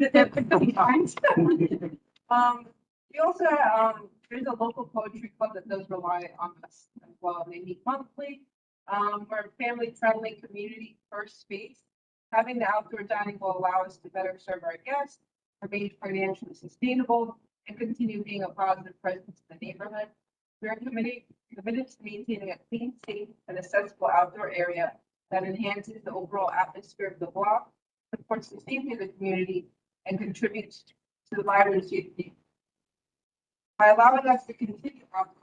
We also, there's a local poetry club that does rely on us as well. They meet monthly. We're a family-friendly, community-first space. Having the outdoor dining will allow us to better serve our guests, remain financially sustainable, and continue being a positive presence in the neighborhood. We are committed to maintaining a clean, safe, and accessible outdoor area that enhances the overall atmosphere of the block, supports the safety of the community, and contributes to the vibrancy of the community. By allowing us to continue outdoor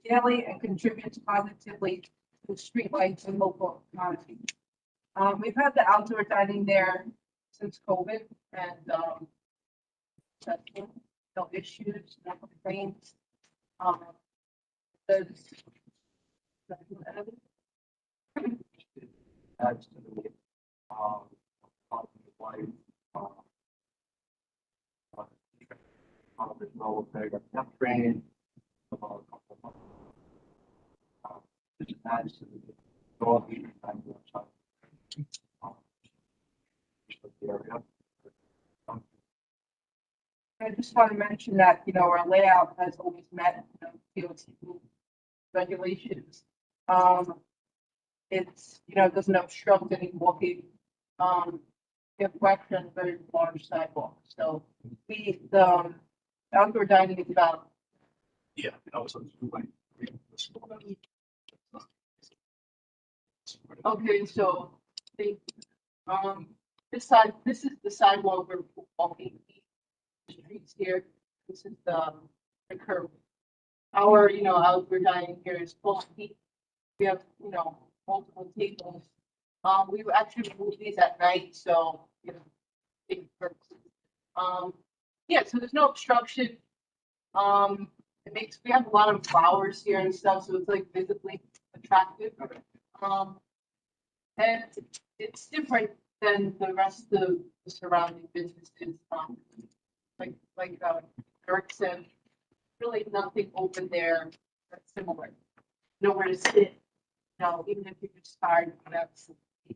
daily and contributes positively to streetlights and local economy. We've had the outdoor dining there since COVID, and no issues, no complaints. There's adds to the life. There's no effect train. It adds to the all the time area. I just want to mention that, our layout has always met, DOT regulations. It's, it doesn't obstruct any walking. We have questions, very large sidewalks. So the outdoor dining is about. Yeah, I was like, Okay, so this is the sidewalk we're walking. Streets here. This is the curb. Our, outdoor dining here is full feet. We have, multiple tables. We actually move these at night, so it works. Yeah, so there's no obstruction. We have a lot of flowers here and stuff, so it's like visibly attractive. And it's different than the rest of the surrounding businesses. Like Eric said, really nothing open there that's similar. Nowhere to sit. Even if you're just tired, that's be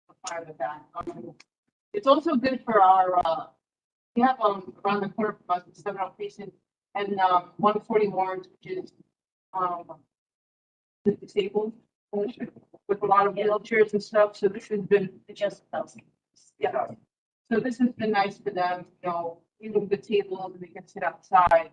a part of that. It's also good for our. We have around the corner from us, the 7 precinct, and 140 Warrens, which is the disabled with a lot of wheelchairs and stuff. So this has been Just thousands. yeah. So this has been nice for them, we move the tables and they can sit outside.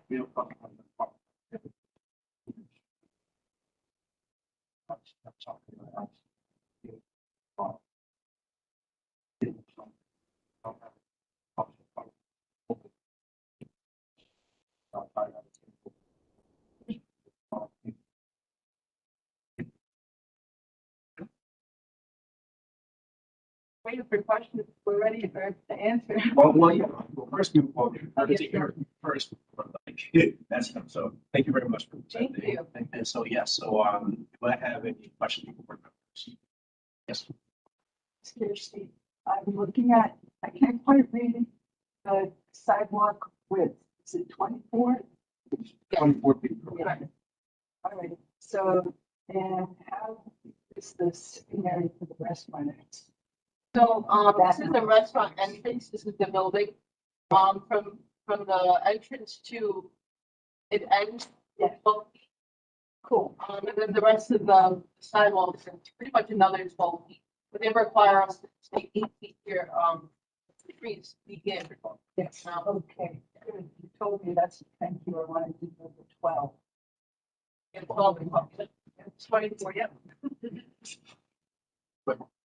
Waiting for questions. We're ready to answer. First, first, that's so. Thank you very much for Thank presenting. you. And so, yes, do I have any questions for board members? Yes. Seriously, I'm looking at, I can't quite read the sidewalk width. Is it 24? 24 feet. Yeah. All right. So, and how is this area for the restaurant? So this is the restaurant entrance. This is the building. From the entrance to it ends. Yeah. Cool. And then the rest of the sidewalks are pretty much another 12 feet. But they require us to stay 8 feet here. The trees begin. Yes. Okay. Good. You told me that's, thank you. I wanted to do the 12. And 12 and 24. Yep.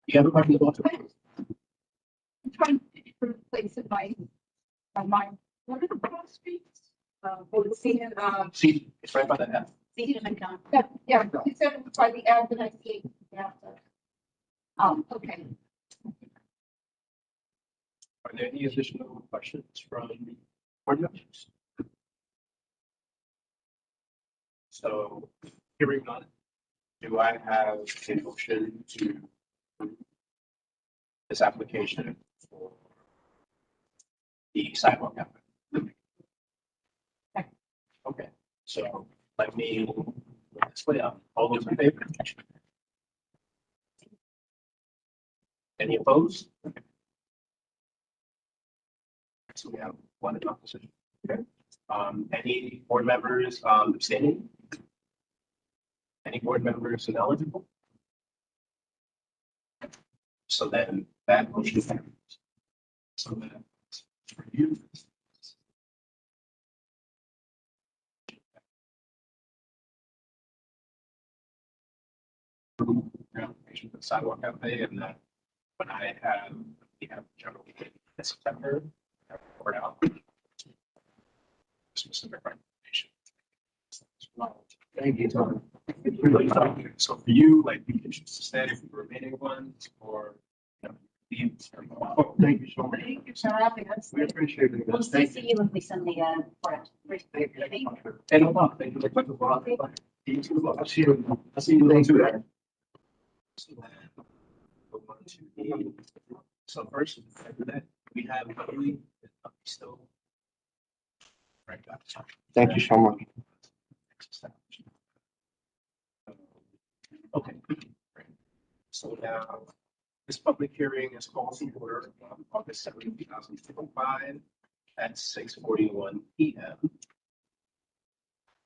You have a question about it? I'm trying to place in my mind. What are the cross streets? See, See, it's right by the F. Yeah, you said it was by the end, and I see. Yeah. Okay. Are there any additional questions from board members? So, hearing none, do I have a motion to approve this application for the sidewalk application? Okay, so let me put this way up. All those in favor? Any opposed? So we have one in opposition. Okay. Any board members abstaining? Any board members ineligible? So then that motion carries. So then for you. Application for the sidewalk cafe, and then when we have general meeting in September, report out. Specific recommendation. Thank you, Tom. So for you, like, we can choose to stay for the remaining ones, or, you know, leave. Oh, thank you so much. Thank you for having us. We appreciate it. We'll Thank see you when we send the, report. Thank you. And a lot, thank you. I'll see you. I'll see you later. So first, we have Emily still. Right. Thank you so much. Okay. So now, this public hearing is called to order on August 7, 2025 at 6:41 p.m.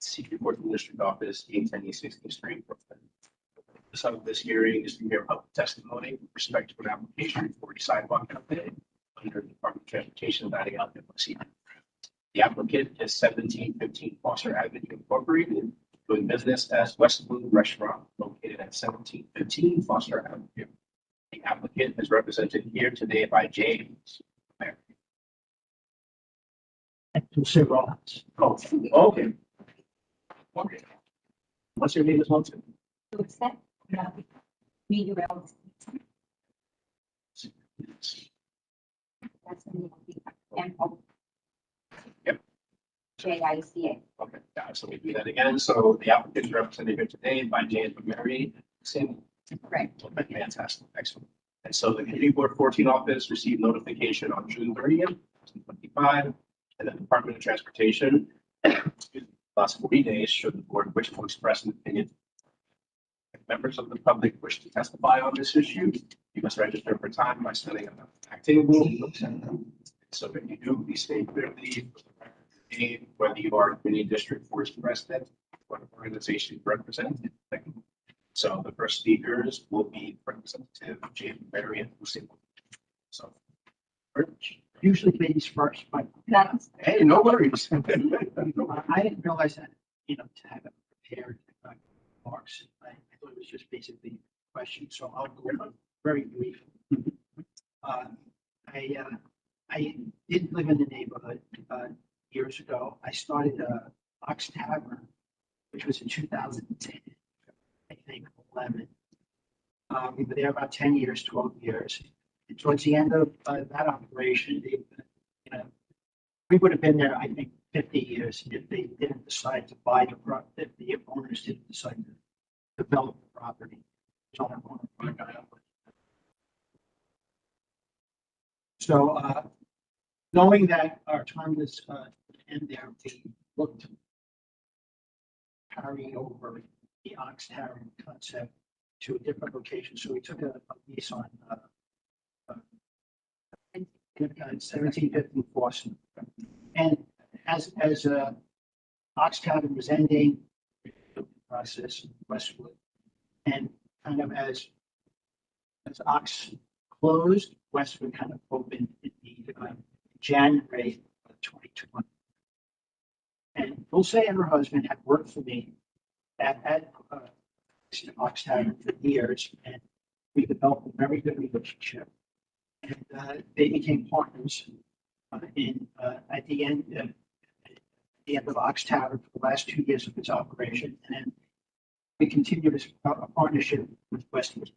CB14 District Office, 810 East 16th Street, Brooklyn. The sum of this hearing is to hear public testimony with respect to an application for a sidewalk cafe under the Department of Transportation Dining Out NYC. The applicant is 1715 Foster Avenue Incorporated, doing business as Westwood Restaurant located at 1715 Foster Avenue. The applicant is represented here today by James. Oh, okay. Okay. What's your name as well? To accept, me, you will. That's the name of the M-O. Yep. JICA. Okay, yeah, so we do that again. So the applicant is represented here today by James McMurray. Same. Right. Okay, fantastic, excellent. And so the Community Board 14 office received notification on June 30th, 2025, and the Department of Transportation, last 40 days, should the board wish to express an opinion. If members of the public wish to testify on this issue, you must register for time by standing at the back table. So if you do, please state clearly whether you are a community district forest president, what organization you represent. So the first speakers will be Representative James Berry and Lucy. So. Usually ladies first, but That's Hey, no worries. I didn't realize that, to have it prepared remarks. I thought it was just basically a question, so I'll go very brief. I did live in the neighborhood years ago. I started Ox Tavern, which was in 2010, I think 11. We were there about 10 years, 12 years. And towards the end of that operation, we would have been there, I think, 50 years if they didn't decide to buy the property, if the owners didn't decide to develop the property. So, knowing that our time was end there, we looked to carry over the Ox Tavern concept to a different location. So we took a lease on 1750 Boston. And as Ox Tavern was ending the process Westwood, and kind of as Ox closed, Westwood kind of opened in the January of 2020. And Dulce and her husband had worked for me at Ox Tavern for years, and we developed a very good relationship. And they became partners at the end of Ox Tavern for the last 2 years of its operation, and we continued a partnership with Westwood.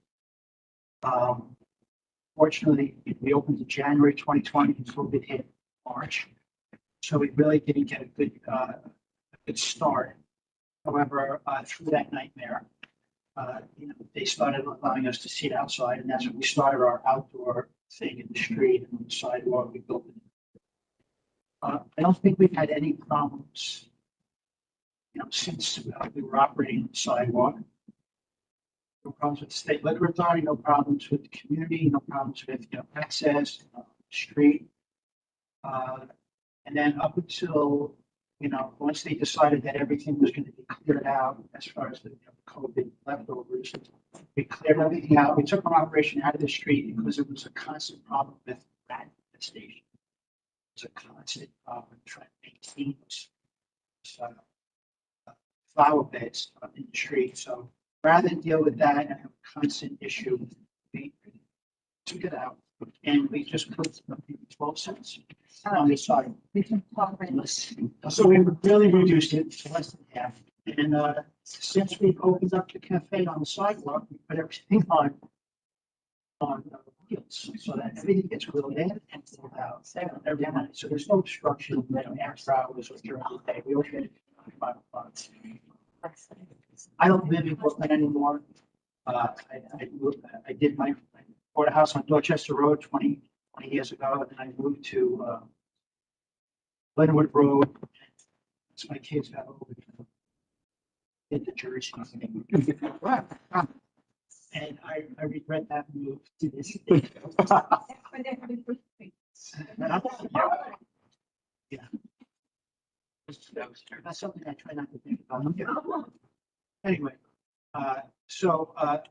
Fortunately, we opened in January 2020, and COVID hit March, so we really didn't get a good start. However, through that nightmare, they started allowing us to sit outside, and that's when we started our outdoor thing in the street and on the sidewalk. We built it. I don't think we've had any problems, since we were operating on the sidewalk. No problems with the state liquor authority, no problems with the community, no problems with, access, street. And then up until, once they decided that everything was gonna be cleared out as far as the COVID leftovers, we cleared everything out. We took our operation out of the street because it was a constant problem with rat infestation. It's a constant problem trying to maintain those flower beds in the street. So rather than deal with that and have a constant issue, we took it out and we just put 12 cents on the side. We can talk about this. So we really reduced it to less than half. And since we've opened up the cafe on the sidewalk, we put everything on wheels so that everything gets grilled in and filled out every night. So there's no obstruction, after hours or during the day. We open it at 5 o'clock. I don't live in Brooklyn anymore. I bought a house on Dorchester Road 20 years ago, and I moved to Glenwood Road. So my kids got over in the Jersey. And I regret that move to this day. Yeah. That's something I try not to think about. Anyway, so at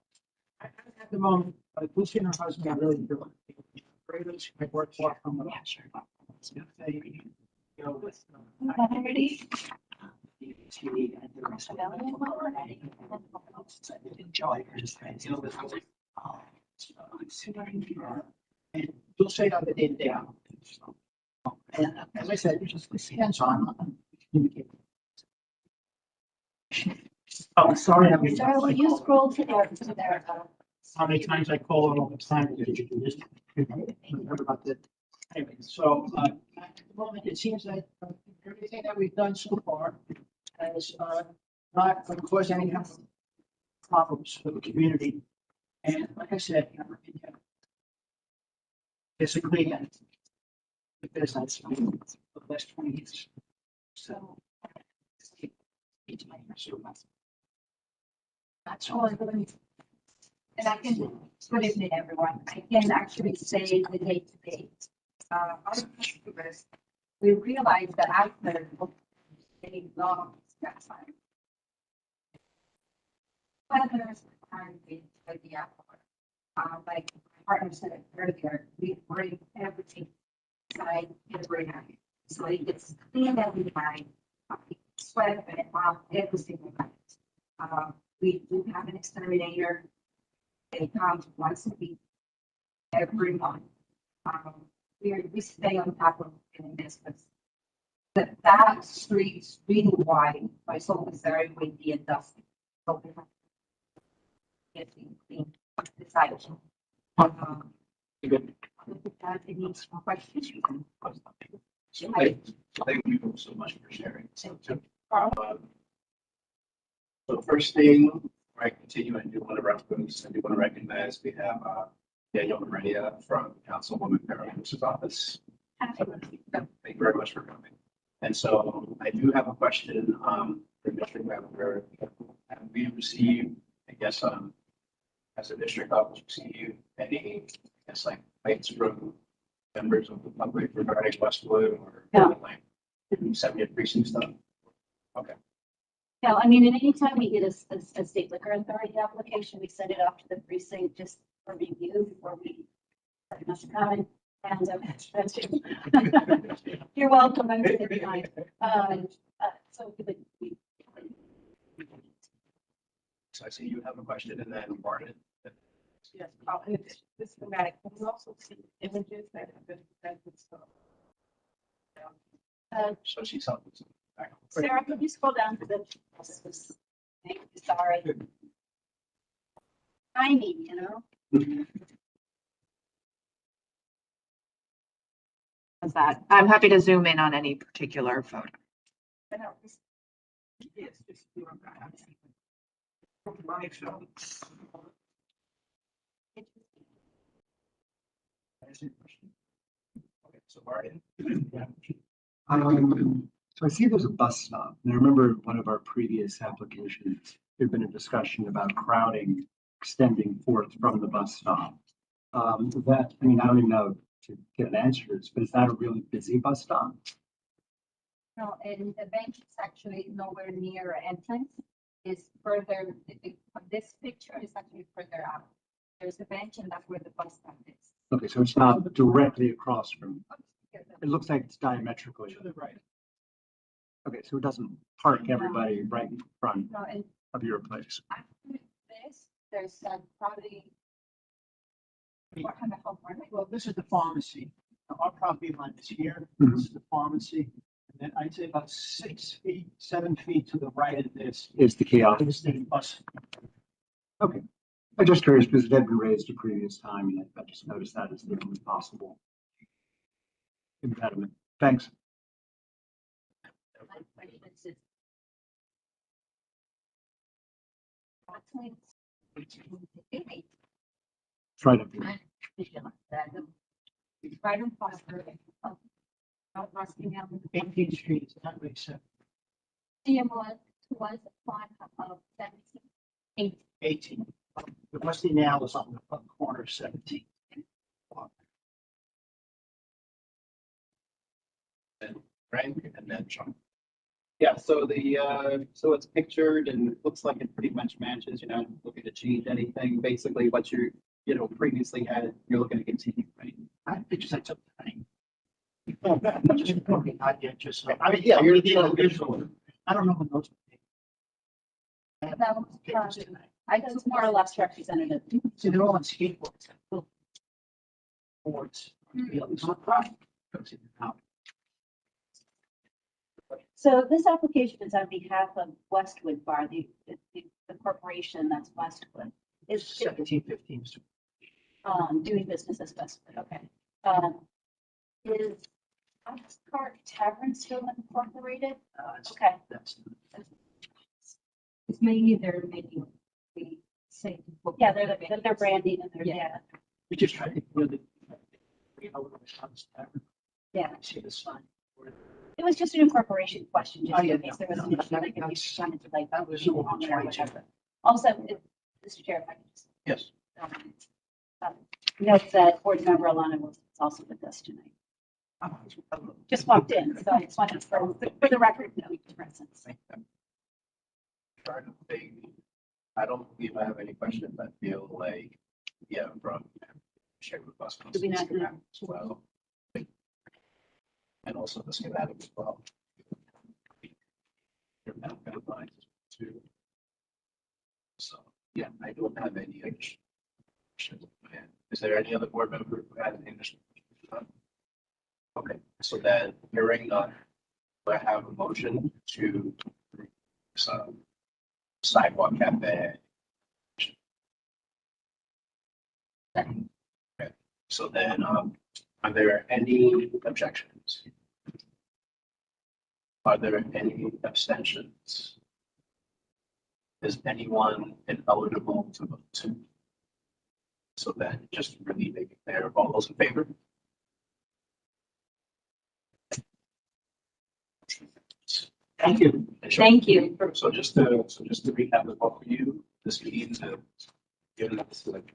the moment, Lucy and her husband are really good. I work for from the. And we'll say that the day to day. And as I said, just hands on. Oh, sorry. Sarah, will you scroll to there? How many times I call it all the time? Did you do this? Remember about that? Anyway, so at the moment, it seems that everything that we've done so far has not going to cause any problems for the community. And like I said, basically, the business for the last 20 years. So that's all I'm going to. And I can, good evening, everyone. I can actually say the date to date. Our customers, we realized that after a long time. Partners are with the Apple. Like my partner said earlier, we bring everything inside every night. So it gets cleaned every night. Sweat and every single night. We do have an exterminator. They come once a week, every month. We stay on top of in business. That street's really wide, but it's always very windy and dusty. So we have to get clean the side. Any questions? Thank you so much for sharing. So first thing, I continue and do want to recognize we have Daniel Maria from Councilwoman Paramus' office. Thank you very much for coming. And so I do have a question for District Manager. Have we received, I guess, as a district office, received any, I guess, like complaints from members of the public regarding Westwood or like 70th precinct stuff? Okay. No, I mean, and anytime we get a state liquor authority application, we send it off to the precinct just for review before we recommend to comment. And that's it. You're welcome. I'm sitting behind. So So I see you have a question and then Martin. Yes, and it's systematic. We also see images that have been presented. So. So she's helping. Sarah, could you scroll down to the, thank you, sorry. Timing, you know? Is that, I'm happy to zoom in on any particular photo. Yes, just do Okay, so Martin. So I see there's a bus stop, and I remember one of our previous applications, there'd been a discussion about crowding extending forth from the bus stop. That, I mean, I don't even know to get an answer to this, but is that a really busy bus stop? No, and the bench is actually nowhere near our entrance. Is further, this picture is actually further out. There's a bench and that's where the bus stop is. Okay, so it's not directly across from, it looks like it's diametrically. To the right. Okay, so it doesn't park everybody right in front No, and of your place. after this, there's probably. Well, this is the pharmacy. Our property line is here. Mhm. This is the pharmacy. And then I'd say about 6 feet, 7 feet to the right of this Is the kiosk. is the bus. Okay. I'm just curious because it had been raised a previous time and I just noticed that as the only possible impediment. Thanks. My question is, It's right up here. It's right on Foster. Out Ruskin Avenue. 18th Street is not really set. DM was one of 17. 18. The Westy now is on the corner of 17. Frank and then Sean. Yeah, so so it's pictured and it looks like it pretty much matches, you're not looking to change anything, basically what previously had, you're looking to continue, right? I pictures I took tonight. I'm just looking, not yet, just, I mean, Yeah, you're the the visual. I don't know when those. That was, Pictures tonight. I was more or less representative. See, they're all on skateboards. Boards. You know, it's not right. Goes in and out. So this application is on behalf of Westwood Bar, the corporation that's Westwood. Is 1715. doing business as Westwood, okay. Is Oxcart Tavern still incorporated? Okay. That's. It's mainly their menu. We say. Yeah, they're branding and they're, yeah. We just tried to really. You know, what it comes to. Yeah. See the sign. It was just an incorporation question, just Oh, yeah, in case there was no, an issue, that- like if you that's- wanted to like. that was keep all on there or right. whatever. Also, Mr. Chair, if I could just. Yes. Note that board member Alana was also with us tonight. Just walked in, so I just wanted to, for the record, note his presence. I don't believe I have any questions. I feel like, yeah, from shared with us. Do we not know? As well. And also the schematic as well. Your map guidelines too. So, yeah, I don't have any additional questions. Is there any other board member who has any additional? Okay, so then hearing none, I have a motion to some sidewalk cafe. Okay, so then, are there any objections? Are there any abstentions? Is anyone ineligible to vote to? So then just really make it clear, all those in favor? Thank you. Thank you. So just to recap the both of you, this means that given that this is like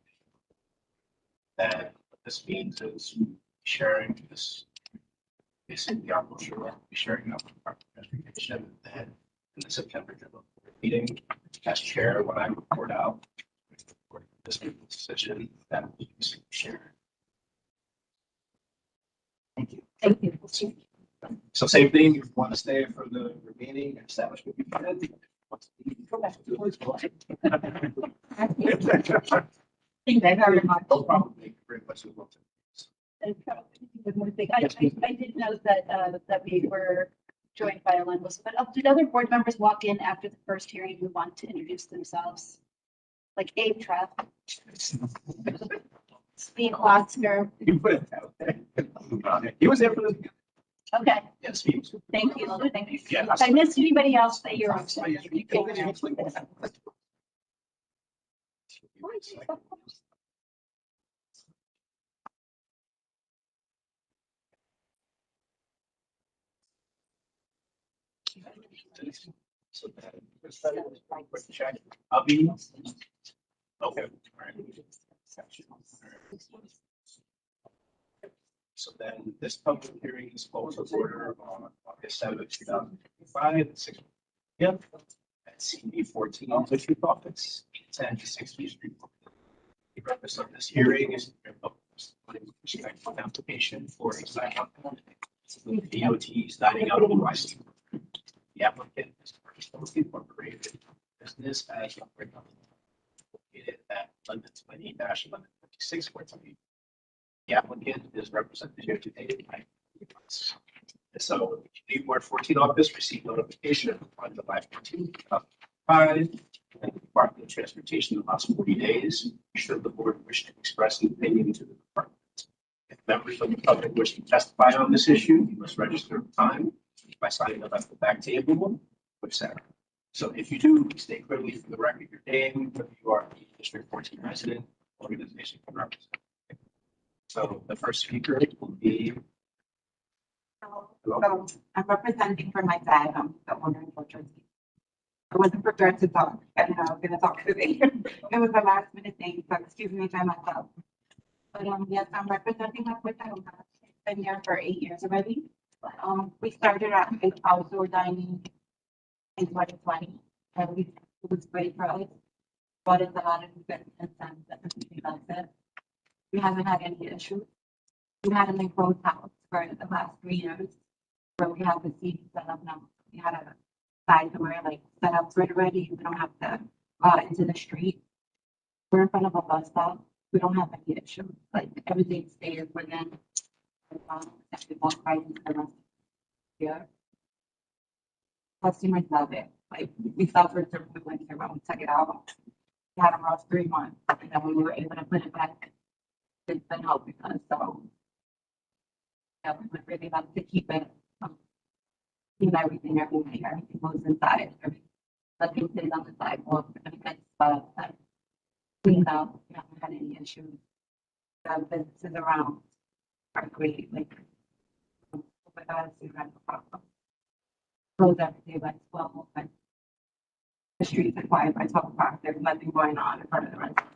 that what this means is sharing this basically the optional share, sharing up our transportation then in the September general meeting as chair when I report out this decision that we share. Thank you. Thank you. So same thing, if you want to stay for the remaining establishment. you can. Thank you very much. They'll probably bring much of what. I did note that, that we were joined by a linguist, but did other board members walk in after the first hearing who want to introduce themselves? Like Abe Trapp, Steve Lotzner. You put it out there. He was there for the. Okay, Yes, he was. thank you. Thank you. Yeah. If I missed anybody else that you're. So that. I'll be. Okay. All right. So then this public hearing is called to order on August 7th, 2025, at 6 p.m. at CB14 District Office, 10 to 60 Street. The purpose of this hearing is to application for a sidewalk. DOT is dining out in NYC. The applicant is First Incorporated business as operated located at 1120-1156 The applicant is represented here today by so the Ward 14 office received notification on July 14th, 2005, and the Department of Transportation in the last 40 days. Should the board wish to express an opinion to the department. If members of the public wish to testify on this issue, you must register at the time by signing up at the back table with Sarah. So if you do, state clearly for the record your name, whether you are a District 14 resident, organization can represent. So the first speaker will be. So I'm representing for my dad, the owner of trustee. I wasn't prepared to talk, and I was gonna talk today. It was a last minute thing, so excuse me if I messed up. But yes, I'm representing my dad. Been here for 8 years already. We started at outdoor dining in 2020, and it was great for us. Brought in a lot of business and everything like that. We haven't had any issues. We had an enclosed house for the last 3 years, where we have the seating set up now. We had a side door like set up for it already. We don't have to go out into the street. We're in front of a bus stop. We don't have any issues. Like everything stays within. That we walk right into the rest here. Customers love it. Like we suffered through the winter when we took it out. We had a rough 3 months, and then when we were able to put it back, it's been helping us. So yeah, we would really love to keep it. Keep everything everywhere. Everything goes inside. Nothing stays on the sidewalk. Everything spots that cleaned up. We haven't had any issues. The businesses around are great. Like with us, we have a problem. Close every day by 12 open. The streets are quiet by 12 o'clock. There's nothing going on in front of the restaurant.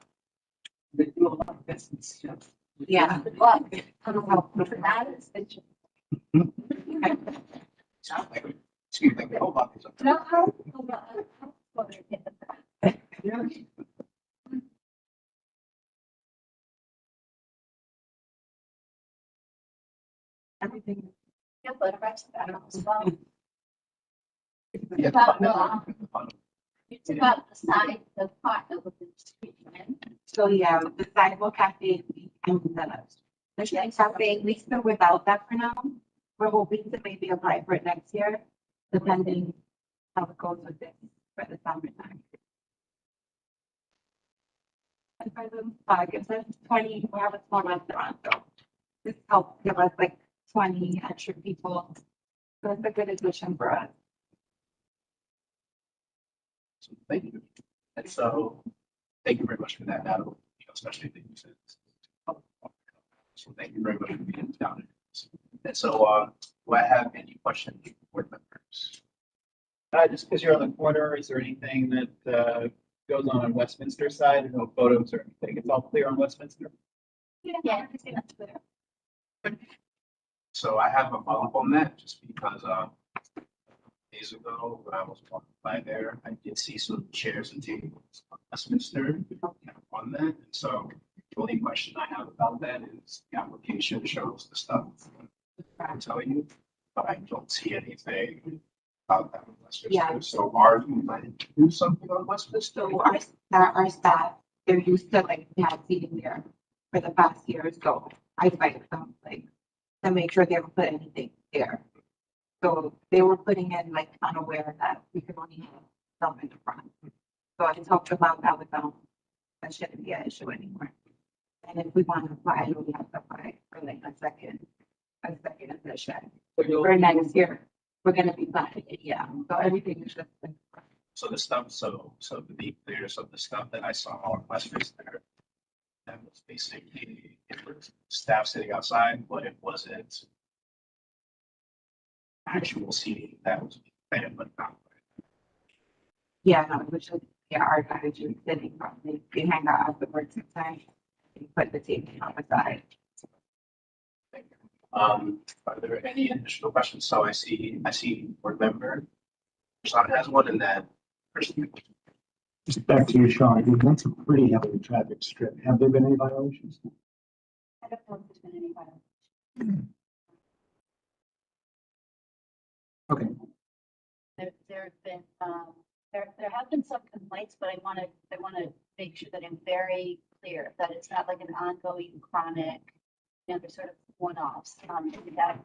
They do a lot of business. Yeah. Well, I don't know. That is the Excuse me, hold on. No, everything. yeah, but I don't know. Yeah, It's about the side, the part of the street, right? So yeah, the sidewalk cafe and the street cafe, we still without that for now. We're hoping to maybe apply for it next year, depending how it goes with this for the summertime. And for the gives us 20, we have a small restaurant, so this helps give us like 20 extra people. So it's a good addition for us. So thank you. And so, thank you very much for that, Adam, especially that you said. So thank you very much for being down. And so, do I have any questions for board members? Just because you're on the corner, is there anything that goes on Westminster side? No photos or anything? It's all clear on Westminster? Yeah, I see that's clear. So I have a follow-up on that, just because, days ago, when I was walking by there, I did see some chairs and tables on Westminster on that. And so the only question I have about that is the application shows the stuff I'm telling you, but I don't see anything about that on Westminster. Yeah. So are you planning to do something on Westminster? So our staff, they're used to like have seating there for the past years, so I invite them like to make sure they don't put anything there. So they were putting in like unaware that we could only have some in the front. So I talked about that with them. That shouldn't be an issue anymore. And if we want to apply, we have to apply for like a second edition. For next year, we're gonna be planning it, yeah. So everything is just. So the stuff, so to be clear, so the stuff that I saw on Westminster, that was basically, it was staff sitting outside, but it wasn't actual seating that was planned, but not. Yeah, no, which is, yeah, our cottage is sitting probably behind our afterwards inside. We put the table on the side. Are there any additional questions? So I see board member, Sean has one and then person. Just back to you, Sean, that's a pretty heavily traffic strip. Have there been any violations? I don't know if there's been any violation. Okay, There have been, there have been some complaints, but I want to make sure that I'm very clear that it's not like an ongoing chronic, you know, they're sort of one-offs. We have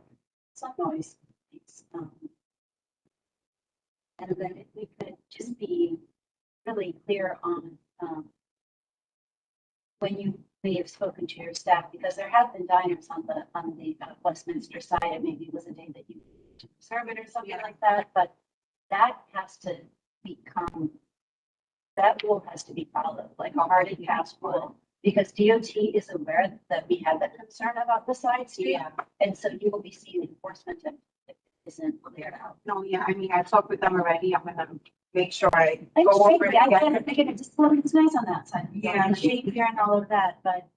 some noise. And then if we could just be really clear on, when you may have spoken to your staff, because there have been diners on the Westminster side, and maybe it was a day that you to serve it or something like that, but that has to become, that rule has to be followed, like a hard and fast rule, because DOT is aware that we have that concern about the side street, Yeah. and so you will be seeing enforcement if it isn't cleared out. No, yeah, I mean, I talked with them already. I'm gonna make sure I I'm go over it I again. get it, just look, it's nice on that side. Yeah. And the shape here and all of that, but,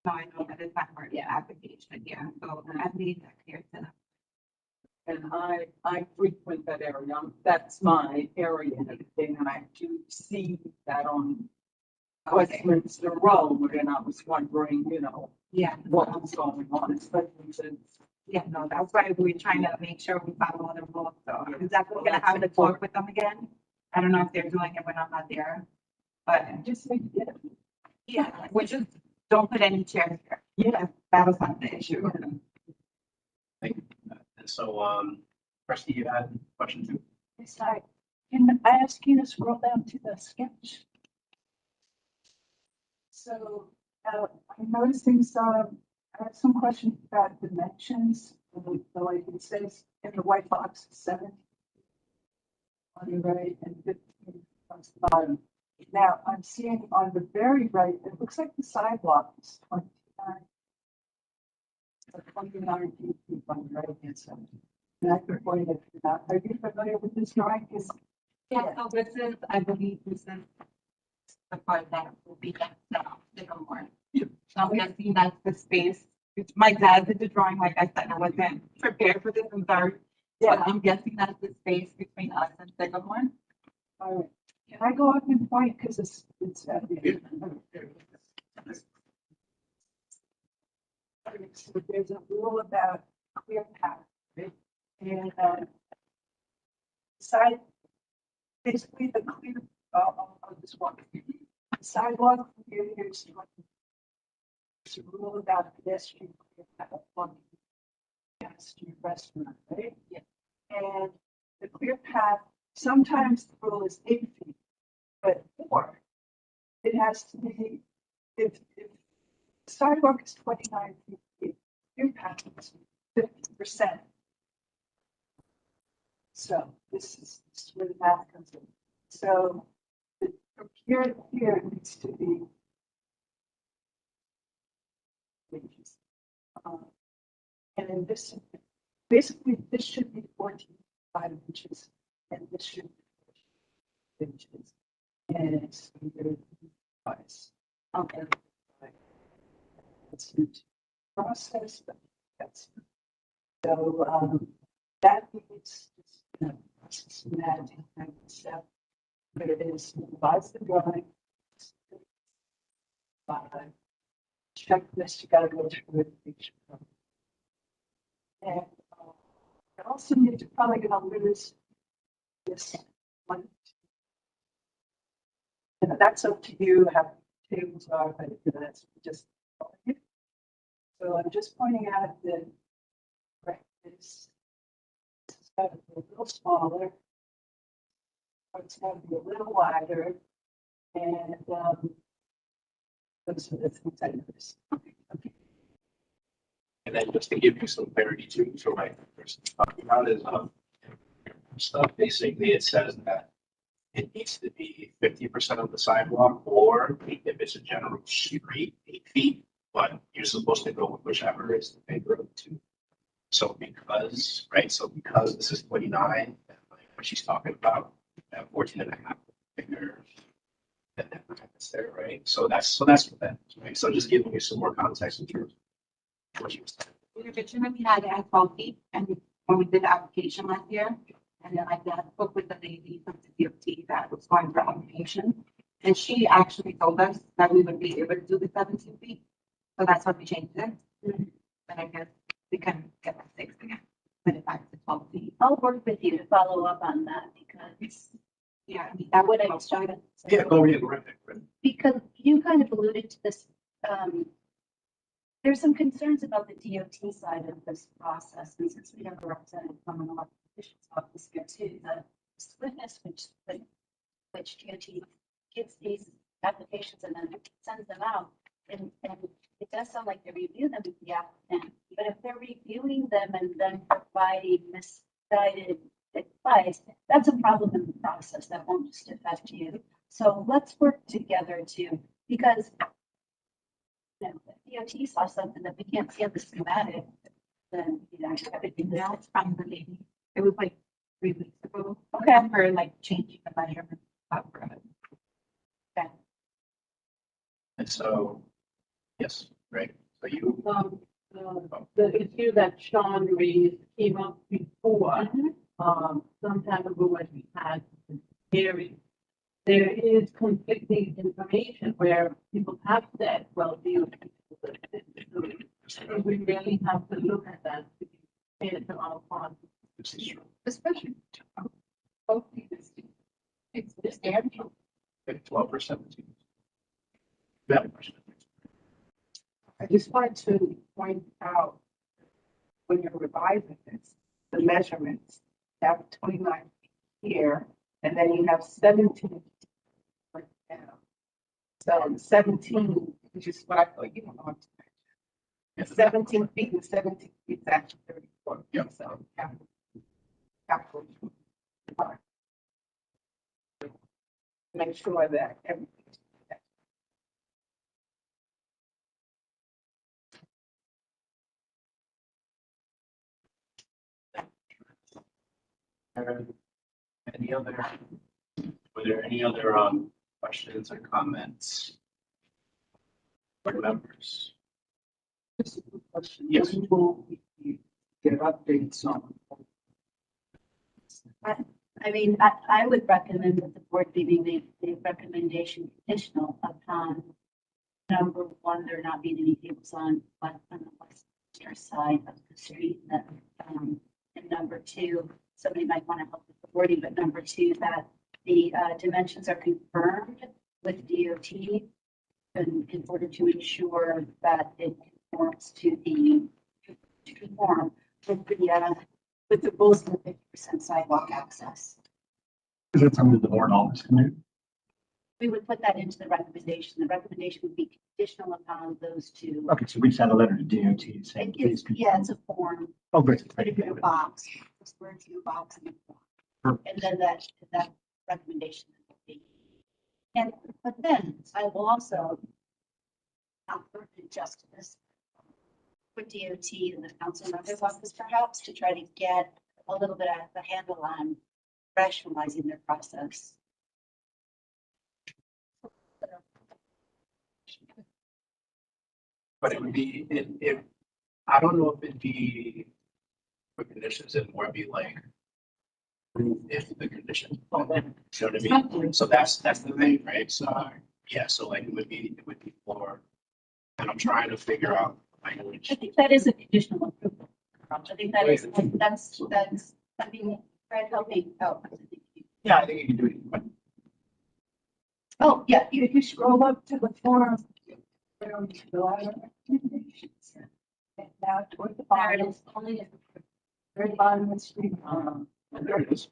No, I know that it's not part of the application, yeah, so I made that clear to them. And I frequent that area. That's my area and everything, and I do see that on Westminster Road, and I was wondering, you know, Yeah. what was going on, especially since. Yeah, no, that's why we're trying to make sure we follow the rules, so I'm definitely gonna have to talk with them again. I don't know if they're doing it when I'm not there, but Just like, yeah, yeah, we just don't put any chairs here. yeah. That was not the issue. Thank you. And so, Rusty, you had a question too? Yes, can I ask you to scroll down to the sketch? So, I'm noticing some, I have some questions about dimensions, like it says in the white box, 7 on the right and 15 on the bottom. Now, I'm seeing on the very right, it looks like the sidewalk is 29. Or 29 feet on the right hand side. And I could point it out. Are you familiar with this drawing? Yeah, so this is, I believe this is the part that will be left now, Sycamore. So I'm guessing that's the space. My dad did the drawing, like I said, I wasn't prepared for this, I'm sorry. But Yeah. I'm guessing that's the space between us and Sycamore. All right. Can I go up and point? Because it's. So there's a rule about clear path, right? And, side, basically the clear, I'll just walk. Sidewalk here, here's a rule about pedestrian clear path on pedestrian restaurant, right? Yeah. And the clear path, sometimes the rule is 8 feet, but more. It has to be, if the sidewalk is 29 feet, clear path is 50%. So this is where the math comes in. So from here to here it needs to be inches. And then this, basically, this should be 14.5 inches, and this should be 14 inches. And it's twice. Okay. It's a process, but that's so that means you know, systematic kind of stuff. But it is provides the drawing. Checklist, you gotta go through it. Each one. And I also need to probably gonna lose this one. And that's up to you how tables are, but that's just. So I'm just pointing out that right, this has got to be a little smaller. It's got to be a little wider. And those are the things I noticed. Okay. And then just to give you some clarity too, so my person talking about is, stuff, basically it says that it needs to be 50% of the sidewalk, or if it's a general street, 8 feet, but you're supposed to go with whichever is the bigger of the two. So because, right, so because this is 29, like what she's talking about, At 14 and a half figure. That's there, right? So that's what that is, right? So just giving you some more context in terms of what you said. We originally had it at 12 feet, and when we did the application last year, and then my dad spoke with the lady from the DOT that was going for application, and she actually told us that we would be able to do the 17 feet. So that's why we changed it. But I guess we can get that fixed again, put it back to 12 feet. I'll work with you to follow up on that because Yeah, I mean, that that would would I started. Yeah, go ahead, right. Because you kind of alluded to this, there's some concerns about the DOT side of this process, and since we have a representative from an elected officials office here too, the swiftness which DOT gives these applications and then sends them out, and it does sound like they review them with the applicant, but if they're reviewing them and then providing misguided advice, that's a problem in the process that won't just affect you. So let's work together too, because if DOT saw something that we can't see on the schematic, then, you know, everything now else. it's from the lady. It was like 3 weeks ago. Okay. Of her like changing the measurement. And so, yes, right. So you, The issue that Sean raised came up before, some time ago when we had the hearing. There is conflicting information where people have said, well, do so we really have to look at that to be fair to our part, this is true. especially both these. It's just their 12%. Yeah. I just want to point out, when you're revising this, the measurements, you have 29 here, and then you have 17 right down. So 17, which is what I thought you were on. 17 feet and 17 feet is actually 34. Yeah. So, make sure that everything. Any other, were there any other questions or comments? Board members? Just a quick question. Yes. When will we get updates on? I mean, I would recommend that the board leaving the recommendation conditional upon number one, there not being any tables on the western side of the street. That, and number two, somebody might want to help with the wording, but number two, that the dimensions are confirmed with DOT in order to ensure that it conforms to conform with the rules of the 50% sidewalk access. Is that something the board always can do? We would put that into the recommendation. The recommendation would be conditional upon those two. Okay, so we sent a letter to DOT saying, please. Yeah, it's a form. Oh, great. Put it in a box. Just word to a box and a form. And then that recommendation will be. And, but then I will also not just this for DOT and the council members office perhaps to try to get a little bit of the handle on rationalizing their process. But it would be, I don't know if it'd be for conditions, it more be like if the conditions, you know what I mean? So that's the thing, right? So, yeah, so like it would be for, and I'm trying to figure out language. I think that is a conditional approval. I think that is, that's, I mean, Fred, help me out. Yeah, I think you can do it. Oh, yeah, If you scroll up to the form, there are a lot of recommendations. And now toward the there it bottom, is, only very bottom of the screen. There it is.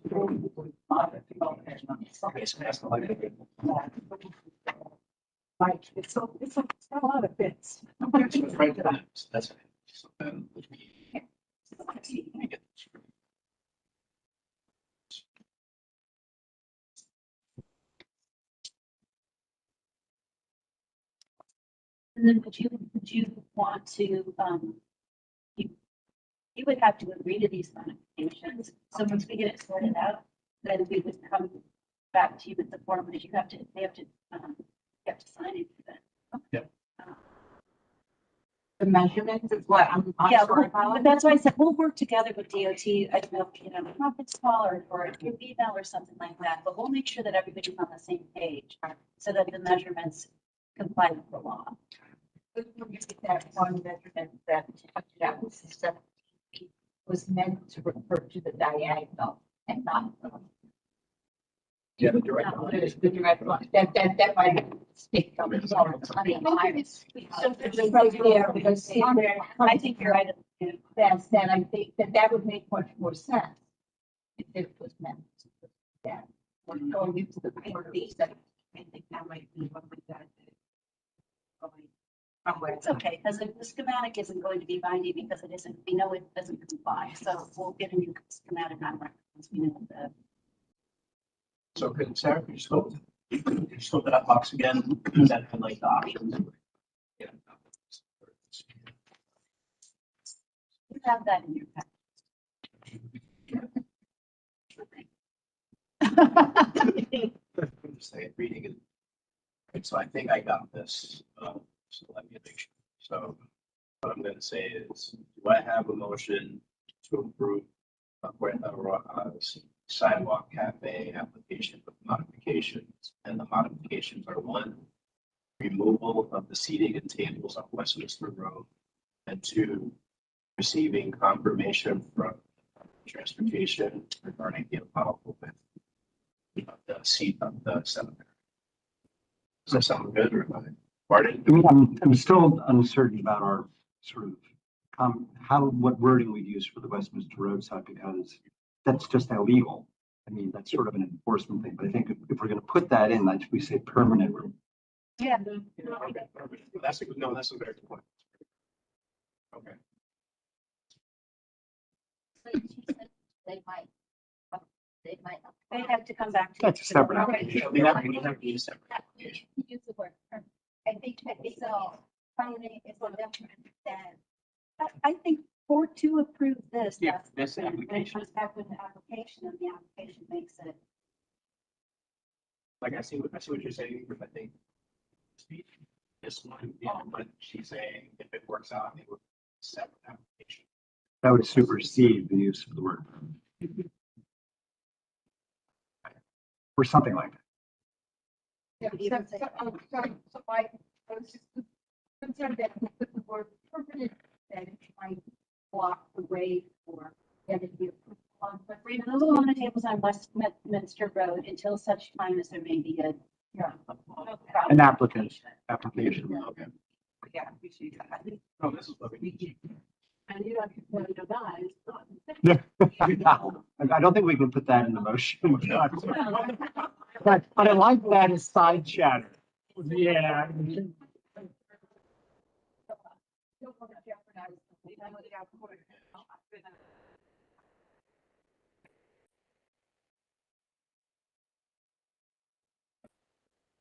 Okay, so that's the language. Like, it's got a lot of bits. So it's right there. So that's it. So then let me get this. And then would you want to, you would have to agree to these modifications. So once we get it sorted out, then we would come back to you with the form, but you have to, you have to sign it. The measurements is what I'm Yeah, unsure but about. that's why I said, we'll work together with DOT, I don't know, you know, conference call or through email or something like that, but we'll make sure that everybody's on the same page so that the measurements comply with the law. That one measurement that was 17 feet was meant to refer to the diagonal and not Yeah, the direct. the direct line. That might speak of it. So right there, because see where, I think you're right. that's, then I think that would make much more sense if it was meant to put that. Or going into the properties that I think that might be what we got. Somewhere. It's okay, because the schematic isn't going to be binding because it isn't, we know it doesn't comply, so we'll get a new schematic on record once we know that. So could Sarah, could you just go to that box again, that highlight the options? Yeah. You have that in your package. I'm just saying, reading it. Okay, so I think I got this, so let me make sure. So what I'm gonna say is, do I have a motion to approve sidewalk cafe application with modifications? And the modifications are: one, removal of the seating and tables on Westminster Road, and two, receiving confirmation from transportation regarding the allowable width of the seat of the cemetery. Does that sound good, or am I, pardon? I mean, I'm still uncertain about our sort of what wording we use for the Westminster Road side, because that's just illegal. I mean, that's sort of an enforcement thing, but I think if we're gonna put that in, like we say permanent. Yeah. Okay, perfect. That's a good, no, that's a very good point. Okay. They might. They might. They have to come back to. That's a separate Okay. application. We have to use separate application. Use the word. I think so. Finally, it's a different than. I think to approve this. Yeah, that's this when it application. comes back with the application, and the application makes it. Like, I see what you're saying, but I think this one, yeah, but she's saying if it works out, it would separate application. That would supersede the use of the word. Or something like that. Yeah, so I was just concerned that we put the word permanent, that it might block the way for getting the approval on. But Removal on the tables on Westminster Road until such time as there may be a. Yeah. An application. Okay. Yeah, we should do that. Oh, this is what we need. And you don't want to deny. I don't think we can put that in the motion. But I like that as side chatter. Yeah. Don't want to jeopardize.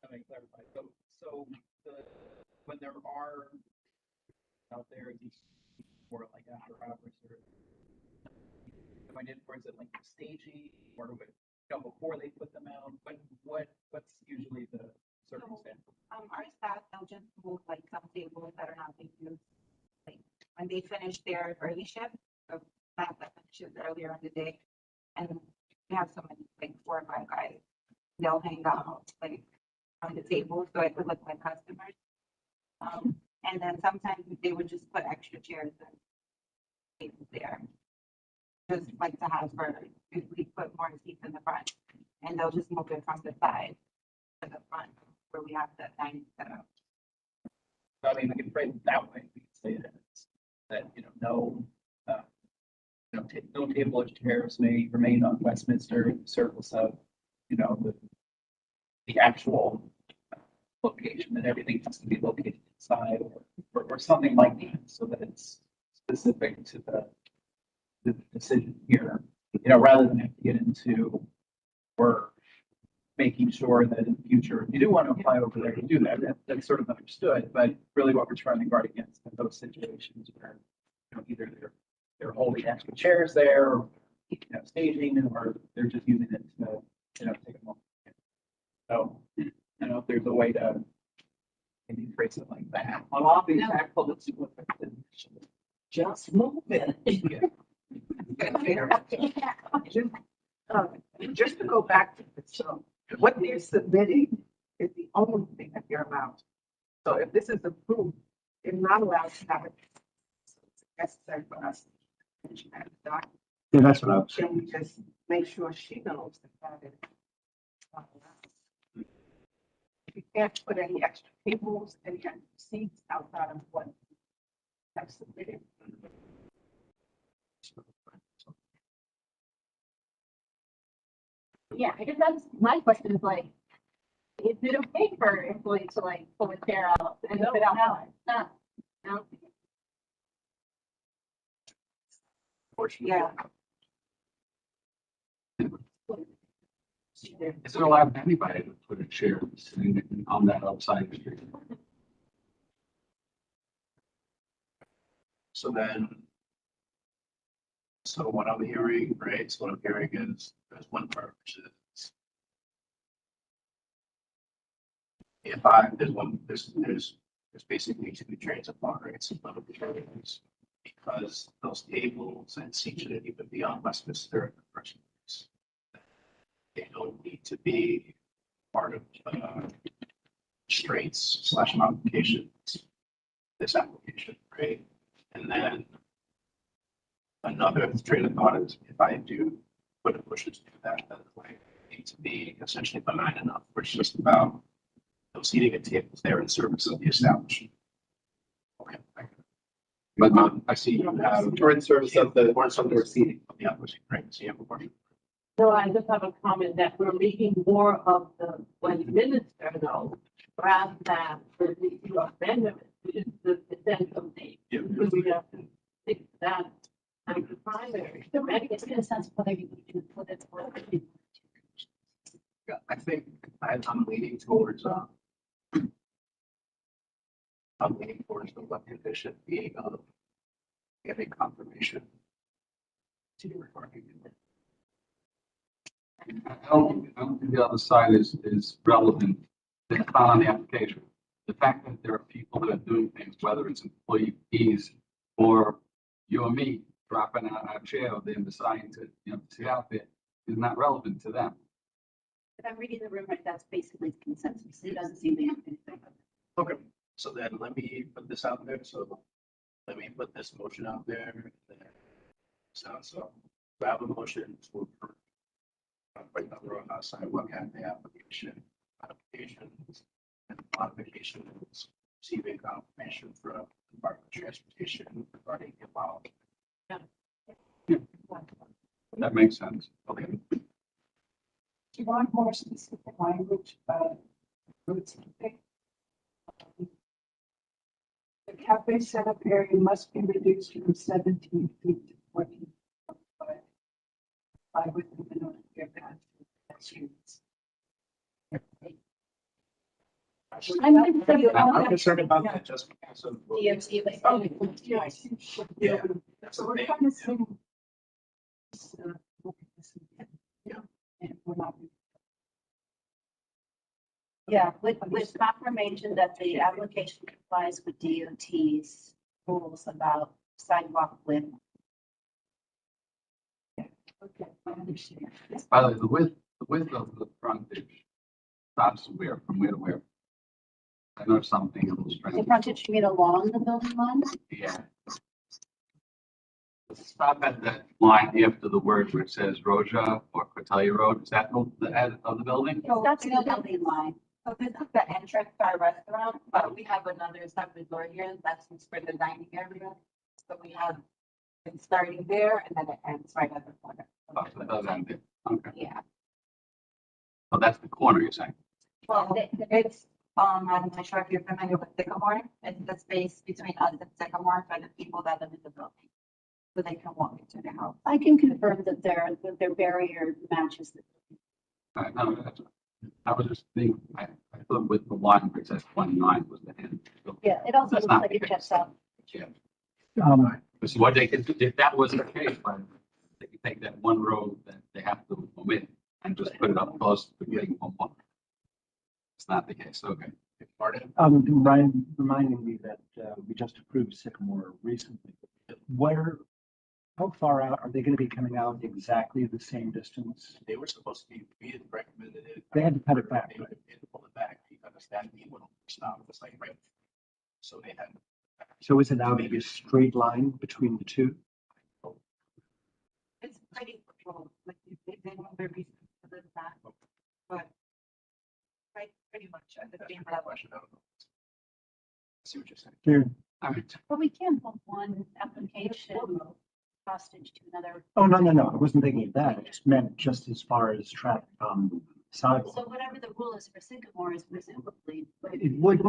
Let me clarify. So when there are out there, these more like after hours or going in, or is it like staging or before they put them out? What's usually the circumstance? Our staff, they'll just move like some tables that are not being used. Like when they finish their early shift, the staff that finishes earlier in the day, and we have so many, like 4 or 5 guys, they'll hang out like on the table so it would look like customers. And then sometimes they would just put extra chairs and tables there. Just like to have if we put more seats in the front, and they'll just move it from the side to the front where we have that dining set up. I mean, we can frame it that way. We can say that, no, no table or chairs may remain on Westminster in the service of, the actual location, that everything has to be located inside or something like that, so that it's specific to the decision here, rather than have to get into or making sure that in the future, if you do want to apply over there, you do that. That's sort of understood, but really what we're trying to guard against are those situations where, either they're holding extra chairs there, or, staging, or they're just using it to, take a moment. So, you know, if there's a way to maybe phrase it like that. Well, I'll be tactful, let's see what. Just move it. Just to go back to it, so what they're submitting is the only thing that they're allowed. So if this is approved, they're not allowed to have it. So it's necessary for us. to mention that in the document. Yeah, that's what I was Can saying. we just make sure she knows that that is not allowed? We can't put any extra tables, any extra seats outside of what I've submitted. Yeah, I guess that's my question is like, is it okay for employees to like pull a chair out and sit outside? No. No. Yeah. Is it allowed for anybody to put a chair sitting on that outside street? So then, so what I'm hearing, right, so what I'm hearing is, there's one part which is, if there's basically two trains of thought, right, so one of the trains, because those tables and seats shouldn't even be on Westminster in the first place. They don't need to be part of, straits / modifications, this application, right? And then another train of thought is if I do put a push to do that, then I need to be essentially benign enough, where it's just about those seating at tables there in service of the establishment. Okay. But I see you have. Or in service of the, Or in some or seating. of the application, right? So you have a portion. No, I just have a comment that we're making more of the Westminster though, rather than the amendment, which is the essential thing. Yeah. Because we have to fix that as the primary. So I guess get a sense of whether you can put it or. Yeah, I think I'm leaning towards, I'm leaning towards the left condition being, getting confirmation. To the recording. I don't think the other side is relevant. It's not on the application. The fact that there are people that are doing things, whether it's employees or you or me dropping our chair or them deciding to, sit out there is not relevant to them. If I'm reading the room right, that's basically the consensus. It doesn't seem to be anything. Okay, so then let me put this out there. So let me put this motion out there. So I have a motion to approve. Right now, we're on sidewalk and the applications and modifications, receiving confirmation from the Department of Transportation regarding the amount. That makes sense. Okay, Do you want more specific language about route something? The cafe setup area must be reduced from 17 feet to 14. I would even give that to students. I'm concerned about that just because of. DMC, like. Oh, yeah, I see. Yeah, that's So the we're thing. kind of saying. Look at this again. Yeah. And we're not. Yeah, with confirmation that the application complies with DOT's rules about sidewalk width. Okay, I understand. By the way, the width of the frontage stops where, from where to where? I know something a little The strange. frontage, you mean along the building line? Yeah. Stop at that line after the word where it says Roja or Cortellia Road. Is that the head of the building? That's the building line. So this is the entrance to our restaurant, but we have another separate door here, that's for the dining area. So we have it starting there and then it ends right at the corner. Oh, so it does end there. Okay. Yeah, So that's the corner you're saying? well, it's, I'm not sure if you're familiar with Sycamore, it's the space between us and Sycamore for the people that live in the building. So they can walk into the house. I can confirm that their barrier matches. No, I was just thinking, I thought with the line where it says 29 was the end. Yeah, it also That's looks not like the it case. jets out. Yeah. So what they could, if that was the case, they could take that one road that they have to omit and just put it up close to getting one more. That's not the case. Okay. Martin? Reminding me that we just approved Sycamore recently. Where, how far out are they going to be coming out exactly the same distance? They were supposed to be, we had recommended it. They had to cut it back, They had to pull it back because that being when it stopped, it was like right. So they had. So is it now maybe a straight line between the two? It's pretty controlled, like they want their reason to live back, but right, pretty much at the same level. Question, I don't know. See what you're saying. Here. All right. But we can't hold one application hostage to another. Oh, no. I wasn't thinking of that. I just meant just as far as traffic on the sidewalk. So whatever the rule is for Sycamore is presumably. It would,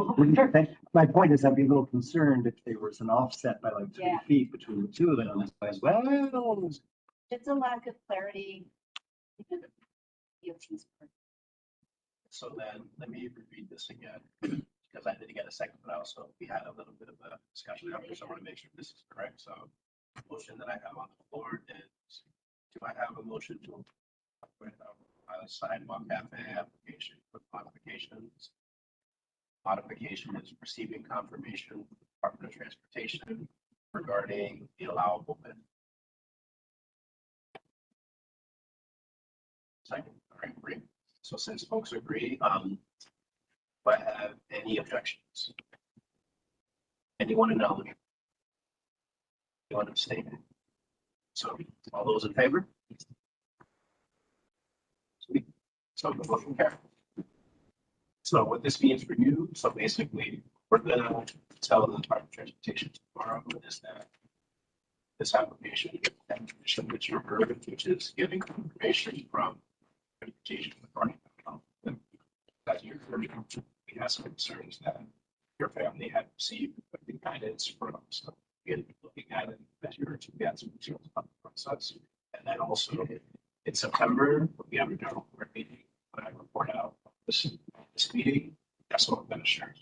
my point is I'd be a little concerned if there was an offset by like 3 Yeah. feet between the two of them as well. It's a lack of clarity. DOT's part. So then let me repeat this again, because I didn't get a second, but also we had a little bit of a discussion after, so I want to make sure this is correct. So the motion that I have on the floor is, do I have a motion to approve a sidewalk cafe application with modifications? Modification is receiving confirmation from the Department of Transportation regarding the allowable width. Second, all right, great. So since folks agree, do I have any objections? Anyone in knowledge? Anyone abstaining? So all those in favor? Sweet. So the motion carries. So what this means for you, so basically, we're gonna tell the Department of Transportation tomorrow is that this application, and which you're heard, which is giving information from transportation authority. That you're heard, we have some concerns that your family had received the guidance from, so we're looking at it as you're to get some materials about the process. And then also in September, we have a general board meeting, when I report out this meeting, that's what I'm gonna share.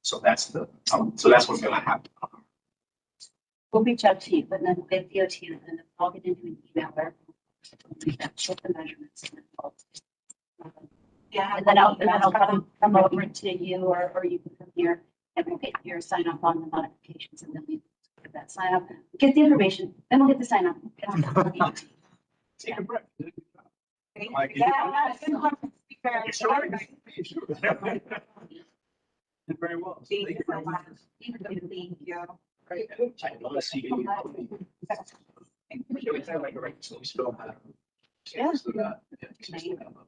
So that's the, so that's what's gonna happen. We'll reach out to you, but then with DOT, and then I'll get into an email where with the measurements. And then Yeah. And then I'll come over to you or you can come here and we'll get your sign off on the modifications and then we get that sign up, get the information, then we'll get the sign up. Take a breath. Yeah. You're sure? Did very well. Thank you so much. Thank you. Great. I want to see you. It's like a right, so we still have. Yeah. So that- yeah, we still have a-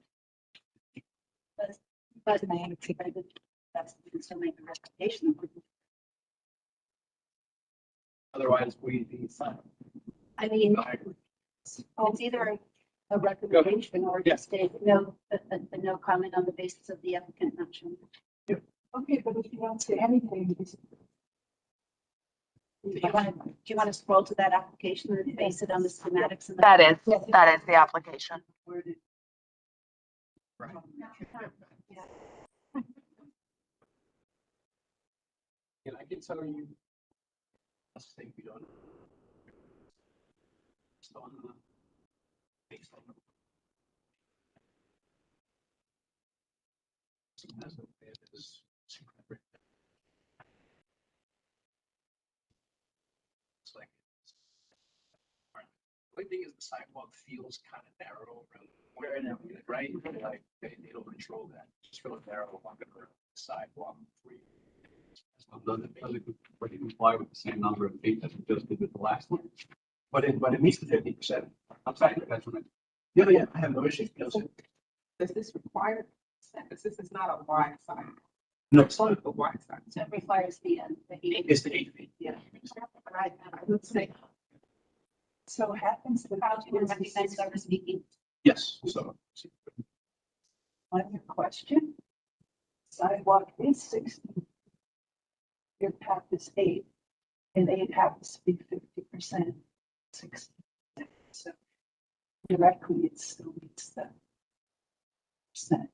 But that's, we can still make the recommendation. Otherwise, we need sign. I mean, I agree. it's either a recommendation or just a no comment on the basis of the applicant not showing. Okay, but if you don't say anything, Do you want to scroll to that application and base it on the schematics? And That is the application. worded. Right. And I can tell you. I think we don't. Just on the baseline. So that's what it is. It's like. One thing is the sidewalk feels kind of narrow around where and everything, right? Like they don't control that. Just feel narrow along the sidewalk. Does it comply with the same number of feet as we just did with the last one? But it meets the 50%. I'm sorry, that's what I. Yeah, I have no issues. Does this require, because this is not a wide sign, No, it's not. a wide sign. So it requires the heat. It's the 8 feet. Yeah. Right, I would say. So happens that How do you recognize whoever speaking? Yes, so. on your question, sidewalk is 60. Your path is 8, and 8 happens to be 50%, 60. So directly, it still meets that percent.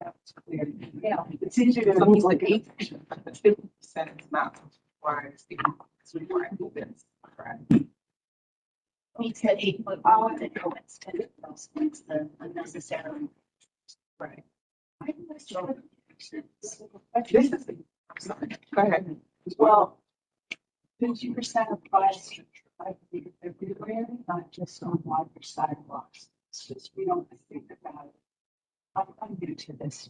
That's clear. Yeah, it's easier to move like 8%, but the 50% is not required. It's required movements, correct? Meets the 8 foot wall that coincides the unnecessary Right. This is, sorry, go ahead. Well, 50% of bus, I think everywhere, not just on wider sidewalks. It's just, we don't think about it. I'm new to this.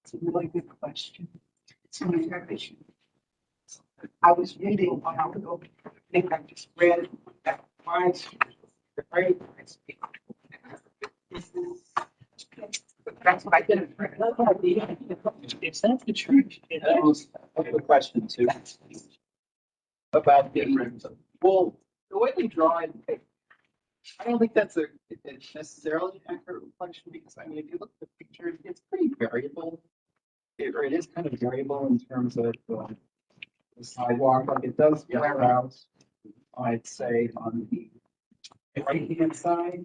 It's a really good question. It's an interrogation. I was reading a while ago, I think I just read that wise, the very wise people. That's what I did. Is that the church? That was a question too. About different, well, the way they draw it, I don't think that's it's necessarily an accurate reflection because I mean, if you look at the picture, it's pretty variable. Or it is kind of variable in terms of the sidewalk, like it does flare out, I'd say, on the right-hand side.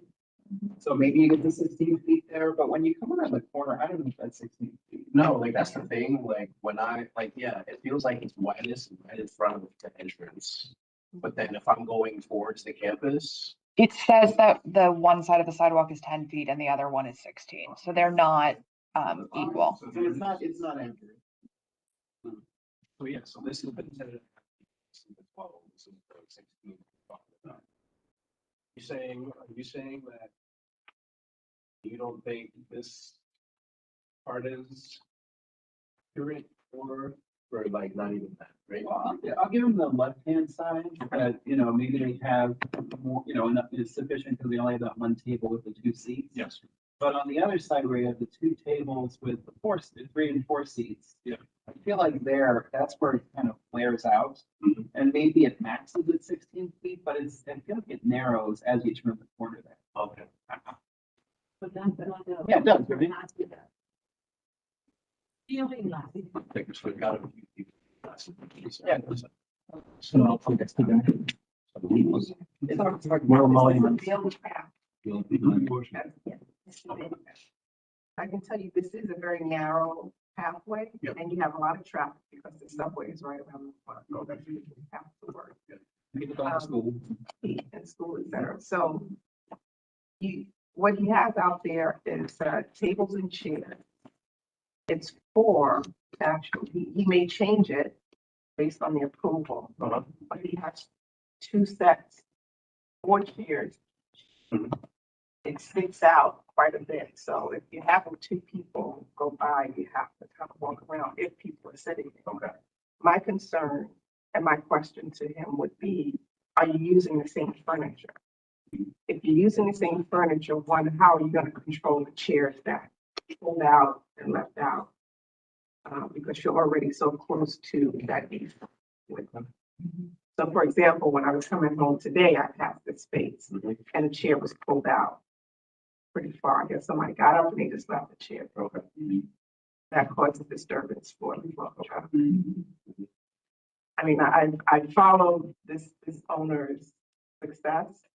So maybe you get to 16 feet there, but when you come around the corner, I don't know if that's 16 feet. No, like that's the thing, like when yeah, it feels like it's widest right in front of the entrance. But then if I'm going towards the campus, It says that the one side of the sidewalk is 10 feet and the other one is 16, so they're not equal. So it's not accurate. so yeah, so this is the 10. This is the 12, this is the 16. Are you saying that you don't think this part is accurate or like not even that, right? Well, I'll give them the left-hand side, but, you know, maybe they have more, you know, enough is sufficient because we only have that one table with the 2 seats. Yes. But on the other side where you have the 2 tables with the 3 and 4 seats. Yeah. I feel like that's where it kind of flares out. Mhm. And maybe it maxes at 16 feet, but I feel like it narrows as you turn the corner there. Okay. But that's not the. Yeah, it does, right? Feeling like. I think it's for got a few people. Yeah. So I'll put next to that. It's like more mowing. I can tell you, this is a very narrow pathway, Yep. and you have a lot of traffic because the subway is right around the corner. Go that you have to work. People go to school. And school, et cetera. So what he has out there is tables and chairs. It's 4, actually. He may change it based on the approval, Uh-huh. but he has 2 sets, 4 chairs. Mhm. It sticks out quite a bit. So if you have 2 people go by, you have to kind of walk around if people are sitting there. Okay. My concern and my question to him would be, are you using the same furniture? If you're using the same furniture, one, how are you going to control the chairs that pulled out and left out? Because you're already so close to that east with them. So for example, when I was coming home today, I passed this space and a chair was pulled out pretty far. I guess somebody got up and they just left the chair. Okay. That causes disturbance for the traffic. I mean, I followed this owner's success,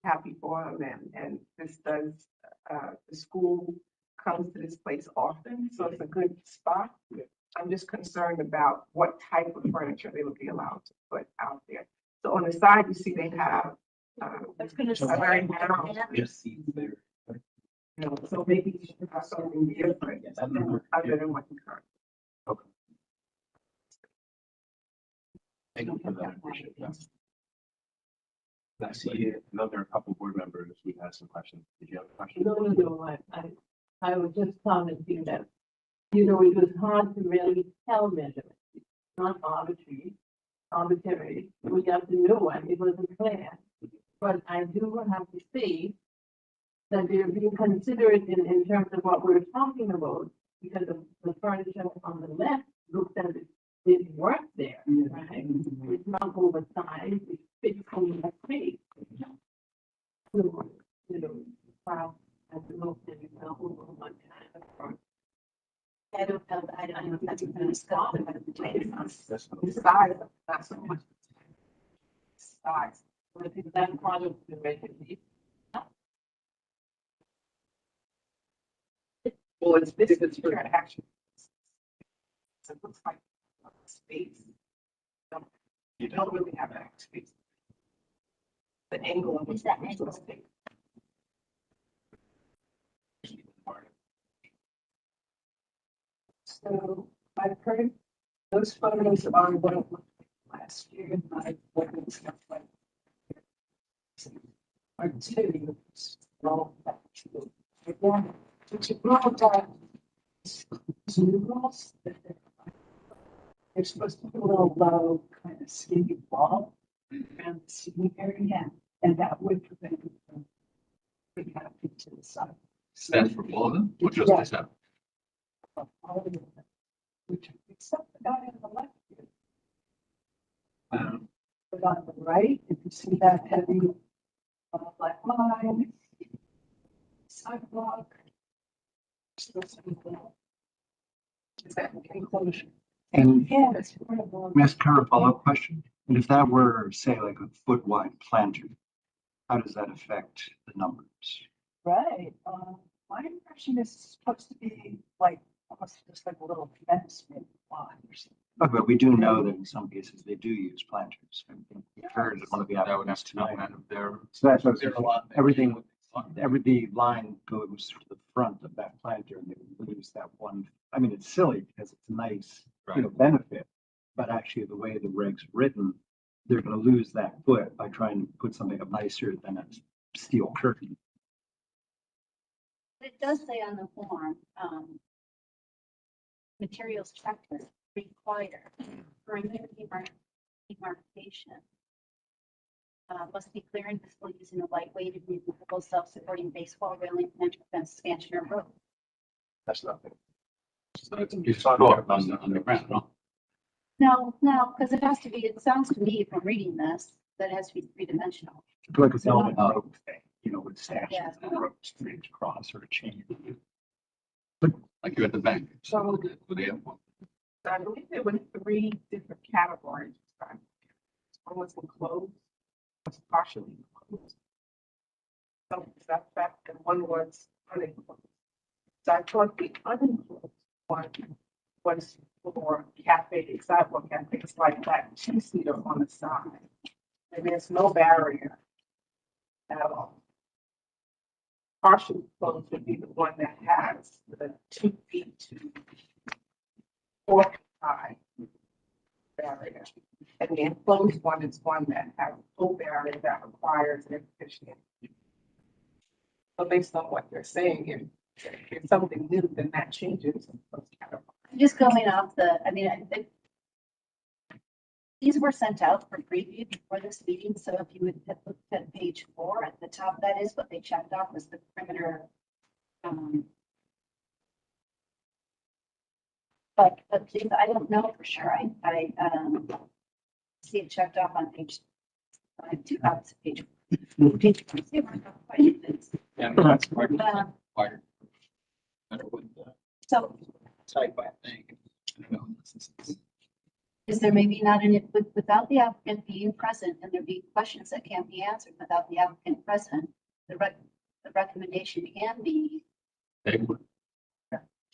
happy for him, and this does, the school comes to this place often, so it's a good spot. I'm just concerned about what type of furniture they would be allowed to put out there. So on the side, you see they have, That's gonna a very narrow, There's seats there. you know, so maybe you should have something different other than what you currently. Thank you for that. I appreciate that. I see another couple board members who had some questions. Did you have a question? No, I was just commenting that, it was hard to really tell measurement. It's not arbitrary. We got the new one, it wasn't clear. But I do have to see that they're being considered in terms of what we're talking about, because of the furniture on the left looks as if it didn't work there, right? It's not oversized, it fits on the space. So, wow, I look at it over one time. I don't know if that's even a scope, but That's The size, not so much. Size. But I think that part of the regulation. Well, it's This if it's for picture actually. So it looks like space. You don't really have that space. The angle of Is that angle? So I've heard those photos are what it looked like last year, and I wasn't stuff like. Are two, roll back to, again, to roll back. Two rolls, that they're supposed to be a little low, kind of skinny wall around the seating area, and that would prevent it from being happy to the side. Stands for all of them, or just Yeah. this app? All of them. Which, except the guy on the left here. But on the right, if you see that heavy black line, sidewalk. Supposed to be little. Is that enclosure? And Yeah, it's part of the. ask her a follow-up question. And if that were, say, like a foot wide planter, how does that affect the numbers? Right, my impression is it's supposed to be like, almost just like a little fence maybe line or something. Okay, but we do know that in some cases they do use planters. I think we heard at one of the That would have applicants to come tonight. out of their. So that's what, There are a lot. everything, the line goes to the front of that planter and they lose that one. I mean, it's silly because it's a nice, you know, benefit. But actually the way the reg's written, they're gonna lose that foot by trying to put something up nicer than a steel curtain. It does say on the form, materials checklist required perimeter demarcation. Must be clear and visible using a lightweight, removable, self-supporting baseball railing, planter, fence, stanchion, or rope. That's nothing. So it's short on the ground, no? No, because it has to be, it sounds to me from reading this, that it has to be three-dimensional. Like a velvet rope thing, you know, with stanchions Yeah. and ropes straight across or a chain. Like you're at the bank. So- With the airport. I believe there were three different categories. One was enclosed, was partially enclosed. So that fact, and one was unenclosed. So I thought the unenclosed one was for cafe, sidewalk cafes like that two-seater on the side. And there's no barrier at all. Partially closed would be the one that has the 2 feet to 4 feet high barrier. And the enclosed one is one that has a full barrier that requires an addition. So based on what you're saying, if something new, then that changes. those categories. Just going off these were sent out for preview before this meeting, so if you would have looked at page 4 at the top, that is what they checked off was the perimeter. But I don't know for sure. I see it checked off on page 5, 2 opposite page. Page 4. Yeah, that's part of Uh, required. Better with the So type, I think. I don't know. is there maybe not in it without the applicant being present and there be questions that can't be answered without the applicant present? The recommendation can be They would.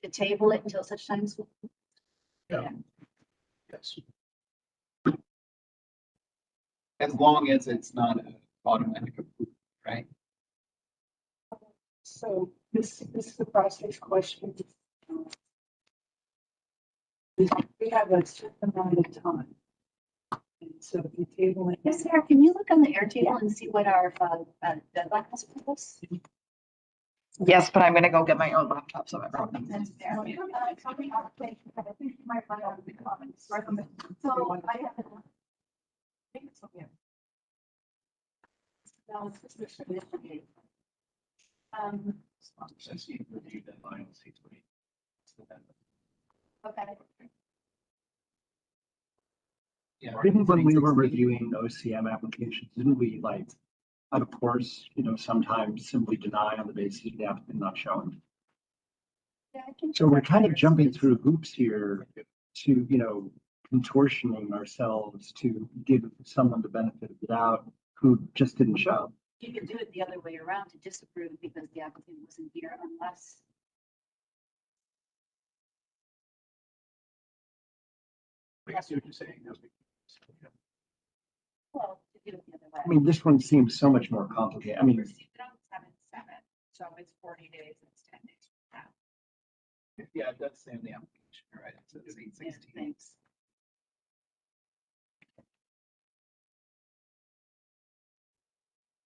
to table it until such times. Yes. As long as it's not an automatic approval, right? So this is the process question. We have a certain amount of time. And so if you table it. Yes, Sarah, can you look on the Airtable and see what our deadline was for this? Yes, but I'm gonna go get my own laptop, so I brought them. That's fair. I think you might run out of the comments. So I have. I think it's okay. No, it's just Mr. Michigan. Since you reviewed that line, let's see, it's pretty- it's the deadline. Okay. Yeah. Even when we were reviewing OCM applications, didn't we like, of course, you know, sometimes simply deny on the basis of the applicant not showing? Yeah, I can. So we're kind of jumping through hoops here to, you know, contortioning ourselves to give someone the benefit of the doubt who just didn't show. You could do it the other way around to disapprove because the applicant wasn't here unless. I see what you're saying. Well, to do it the other way. I mean, this one seems so much more complicated. I mean, Received it on 7/7, so it's 40 days, it's 10 days from now. Yeah, it does say in the application, right? It says Yeah, 816. thanks.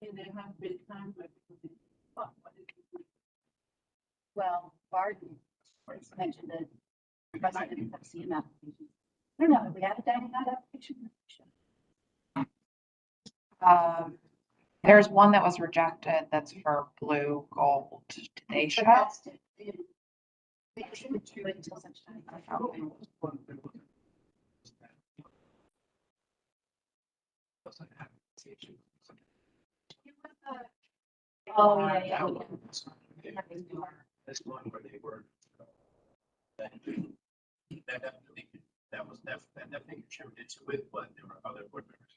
And they have been times where people think, "Oh, what did you do?" Well, Barton mentioned that residents have seen applications. I don't know, have we had a dining out application? There's one that was rejected that's for blue gold. Did they But show? that's, they shouldn't do it until such time. Oh, yeah, yeah. This one where they were. That definitely contributed to it, but there were other board members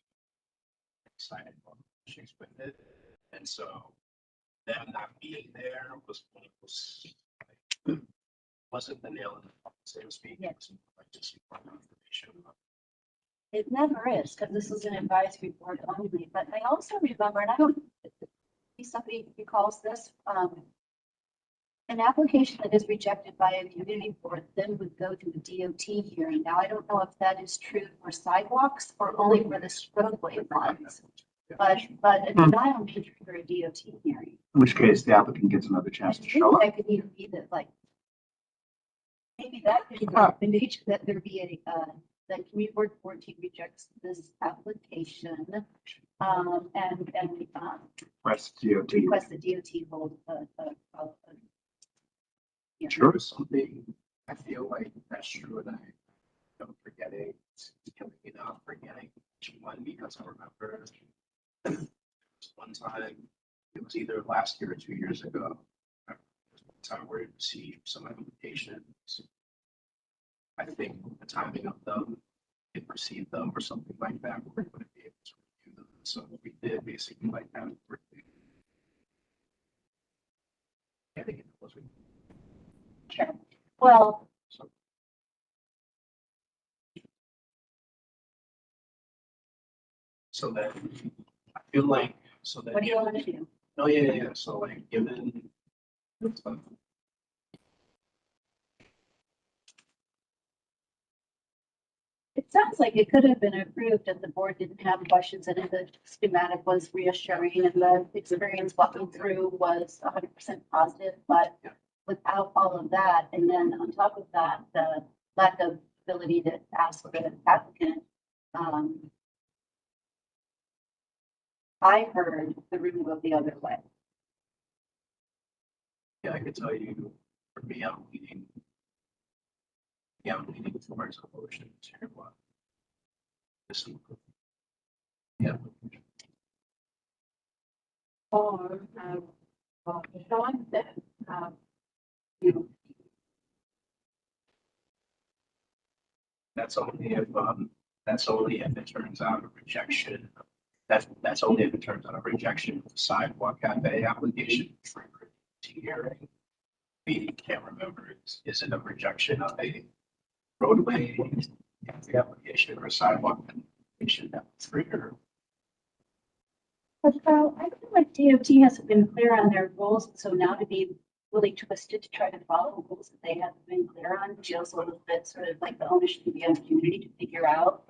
excited about issues with it. And so them not being there wasn't the nail in the coffin, so to speak. Yeah. It was like just more information. It never is, because this is an advisory board only, but I also remember, and I don't, if somebody recalls this, an application that is rejected by a community board then would go to the DOT hearing. Now, I don't know if that is true for sidewalks or only for the roadway funds. But a denial may trigger a DOT hearing. In which case the applicant gets another I chance to think show up. that could even be that, like, maybe that could be the nature that there be that community board team rejects this application. And Press DOT. request the DOT hold yeah. Sure. Something I feel like that's true, and I don't forget it. It's killing me not forgetting which one, because I remember one time, it was either last year or 2 years ago. There was one time where we received some applications. I think the timing of them, it received them or something like that, we wouldn't be able to review them. So we did basically like that. I think it was. Sure. Well, So then I feel like, so that. what do you want to do? Oh, yeah. So like, given. It sounds like it could have been approved if the board didn't have questions and if the schematic was reassuring and the experience walking through was 100% positive, but without all of that, and then on top of that, the lack of ability to ask the applicant, I heard the room go the other way. Yeah, I could tell you, for me, I'm leaning. Yeah, I'm leaning towards a motion to this. Yeah. Or, Sean, that, you That's only if it turns out a rejection. That's only if it turns out a rejection of the sidewalk cafe application for hearing. We can't remember, is it a rejection of a roadway application or a sidewalk application that would trigger? But Carl, I feel like DOT hasn't been clear on their goals, so now to be really twisted to try to follow goals that they haven't been clear on feels a little bit sort of like the onus should be on the community to figure out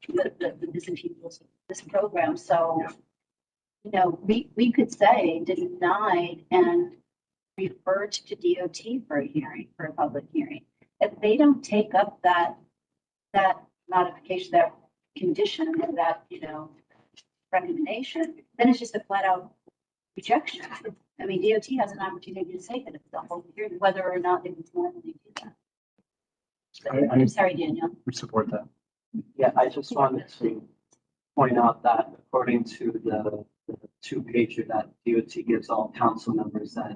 the missing pieces of this program. So, you know, we could say denied and referred to DOT for a hearing, for a public hearing. If they don't take up that modification, that condition, or that, you know, recommendation, then it's just a flat out rejection. I mean, DOT has an opportunity to say that it's the whole hearing, whether or not they would normally do that. I'm sorry, Daniel. We support that. Yeah, I just wanted to point out that according to the two-pager that DOT gives all council members, that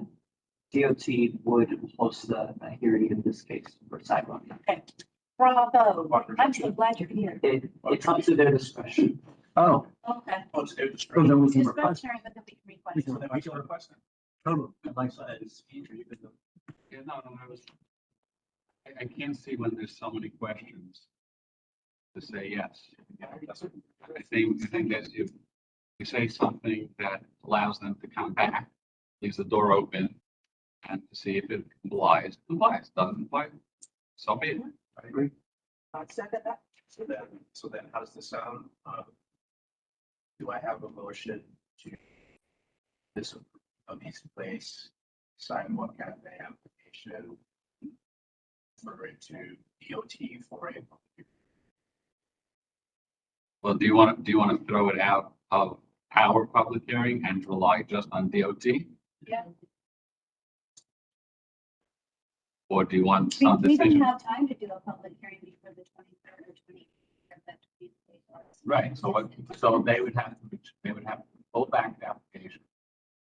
DOT would host a hearing in this case for sidewalk. Okay, bravo. I'm so glad you're here. It's up to their discretion. Oh. Okay. Oh, it's their So discretion. then we can Just request. sharing, but then we can We request. can- I can request it. Totally. I'd like So that. that is Andrew, you could do. Yeah, no, I can't see when there's so many questions to say yes. I think that if you say something that allows them to come back, leaves the door open, and to see if it complies, doesn't comply, so be it. I agree. I'll second that. So then how does this sound? Do I have a motion to this of these place sidewalk cafe application for it to DOT for a Well, do you want to throw it out of our public hearing and rely just on DOT? Yeah. Or do you want We some don't decision? have time to do a public hearing before the 23rd or 24th. Right, so they would have to pull back the application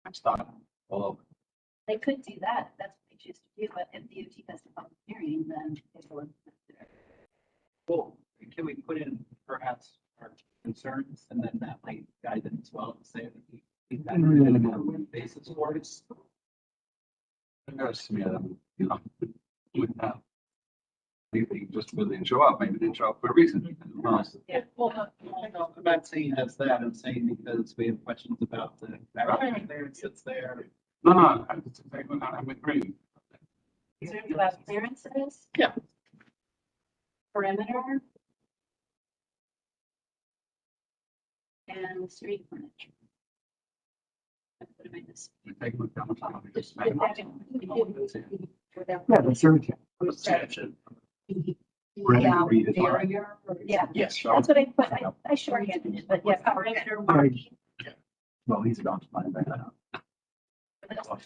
and start all over. They could do that, that's what they choose to do, but if DOT has a public hearing, then it will. Well, can we put in perhaps our concerns and then that might guide them as well to say that we've got a basis for it? Yes, yeah, you know, with that. Maybe just really didn't show up, maybe didn't show up for a reason. Yeah, well, no, I'm not saying just that, I'm saying because we have questions about the background there, it sits there. No, I'm agreeing. Concerned about clearances? Yeah. Perimeter? And street furniture. What am I missing? We take it down time, we just- Did that include- Yeah, that's everything. extension. Yeah, Read it. barrier, yeah, Yes. that's what I put, I shorthanded it, but yeah, perimeter marking. Well, he's about to find that out.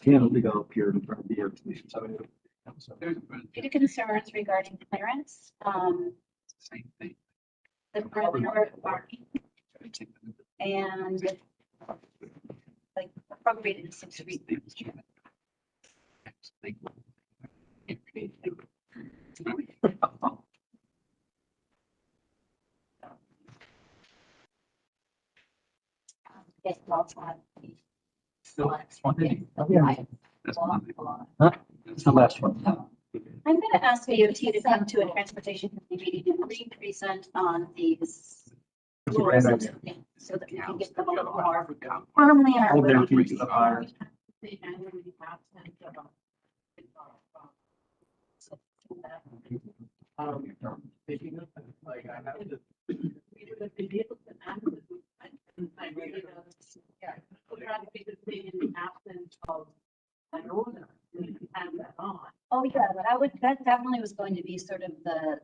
Can't go up here in front of the DOT. Due to concerns regarding clearance, Same thing. the perimeter marking and like appropriated some street. Yes, lots of. Still, it's one thing. Yeah. That's one thing. That's the last one. I'm gonna ask DOT to come to a transportation committee meeting and re-present on these. That's a great rules, idea. so that we can get them a little more firmly in our. Hold their living feet to the fire. Like, I have to. Oh, yeah, but that definitely was going to be sort of the,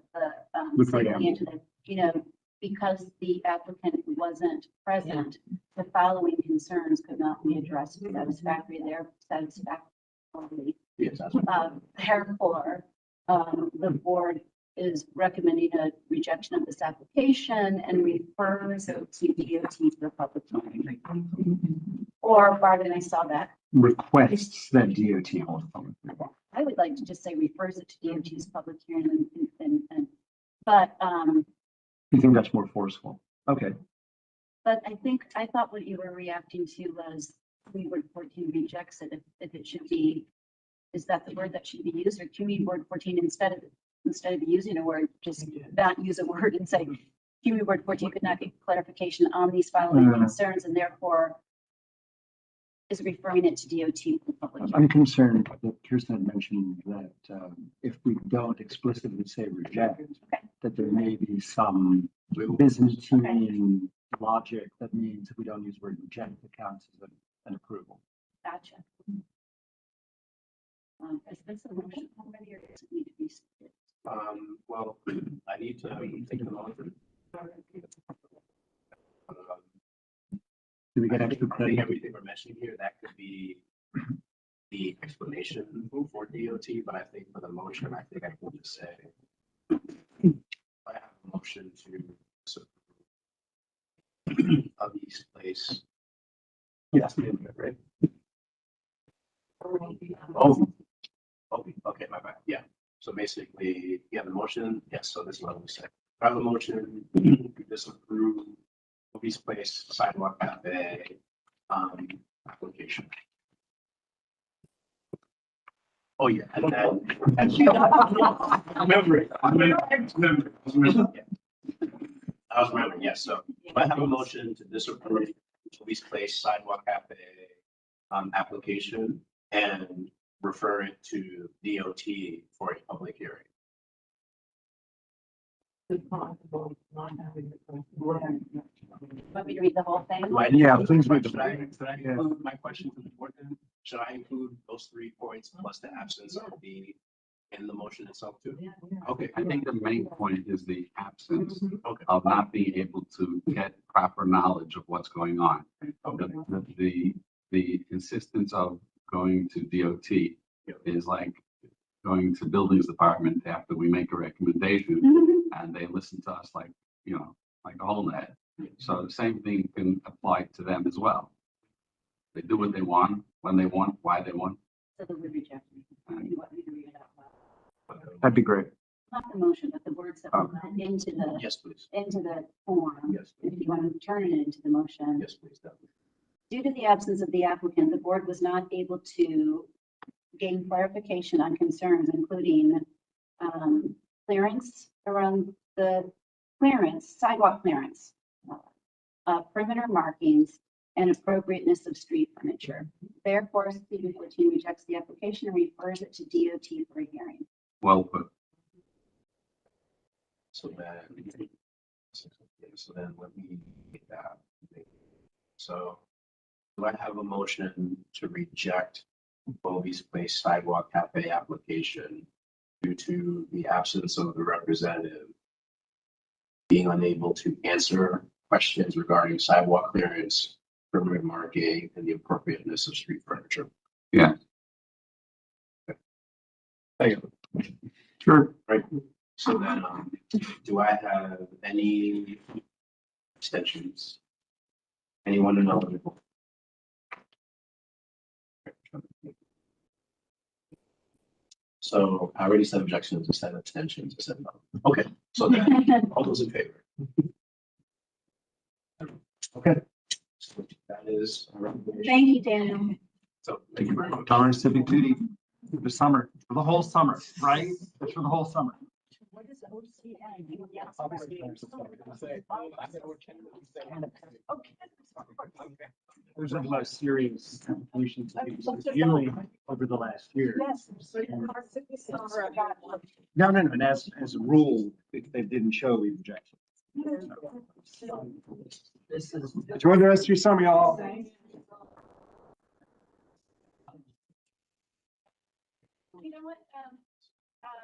Look right segue into the, because the applicant wasn't present, the following concerns could not be addressed satisfactorily, their satisfactorily. Yes, that's what. Therefore, the board is recommending a rejection of this application and refers it to DOT for the public hearing. Or, Barton, I saw that. Requests that DOT hold a public hearing. I would like to just say refers it to DOT's public hearing but, You think that's more forceful? Okay. but I thought what you were reacting to was Word 14 rejects it if it should be, is that the word that should be used, or can we Word 14 instead of using a word, just not use a word and say, Word 14 could not get clarification on these following concerns and therefore is referring it to DOT for the public hearing. I'm concerned that Kirsten had mentioned that if we don't explicitly say reject, that there may be some Byzantine logic that means if we don't use the word reject, it counts as an approval. Gotcha. Is this a motion already or does it need to be? Well, I need to take them on. Do we get extra I think credit? everything we're mentioning here, that could be the explanation for DOT, but I think for the motion, I think I can just say, I have a motion to disapprove of East Place. Yes, right? Okay, my bad, yeah. So basically, you have a motion, yes, so this is what I'm saying. I have a motion to disapprove of East Place sidewalk cafe application. Oh, yeah, and then. I was remembering, yes, so I have a motion to disapprove of East Place sidewalk cafe application and refer it to DOT for a public hearing. Want me to read the whole thing? Yeah, please read the. Should I include my question to the board then? Should I include those 3 points plus the absence of the, in the motion itself too? Okay. I think the main point is the absence Okay. of not being able to get proper knowledge of what's going on. Okay. The insistence of going to DOT is like going to buildings department after we make a recommendation and they listen to us like, you know, like a whole net. So the same thing can apply to them as well. They do what they want, when they want, why they want. So the would reject me. You want me to read it out loud? That'd be great. Not the motion, but the words that were put into the, Yes, please. into the form. Yes. If you want to turn it into the motion. Yes, please. Definitely. Due to the absence of the applicant, the board was not able to gain clarification on concerns, including clearance around the sidewalk clearance, perimeter markings, and appropriateness of street furniture. Therefore, CB14 rejects the application and refers it to DOT for a hearing. Well put. So then let me get that. So do I have a motion to reject Bobby's Place Sidewalk Cafe application due to the absence of the representative being unable to answer questions regarding sidewalk clearance, perimeter marking, and the appropriateness of street furniture? Yeah. Thank you. Sure. Right. So then, do I have any abstentions? Anyone ineligible? So I already said objections, I said abstentions, I said no. Okay, so then, all those in favor? Okay. So that is. our recommendation. Thank you, Daniel. So thank you very much. Dollar civic duty for the summer, for the whole summer, right? It's for the whole summer. What is OCN? There's a lot of serious complications that people are dealing over the last year. Yes. So you are sick this summer, I got one. No, and as a rule, if they didn't show, we reject it. This is. Enjoy the rest of your summer, y'all. You know what,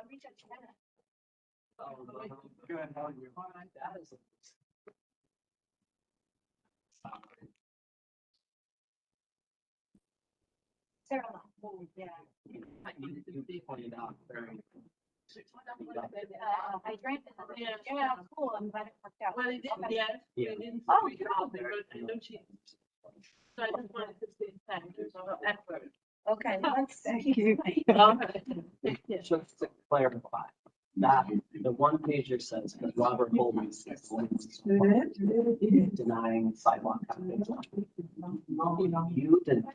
reach out to Hannah. Good, how are you? Sarah. Yeah. Pointed out very. I drank it. Yeah, cool. I'm glad it worked out. Well, they didn't yet. Yeah. They didn't Oh, speak out there, but I know she. So I just wanted to say thank you for her effort. Okay. Thank you. All right. Just to clarify, that the one pager says that Robert Holman is denying sidewalk. You did.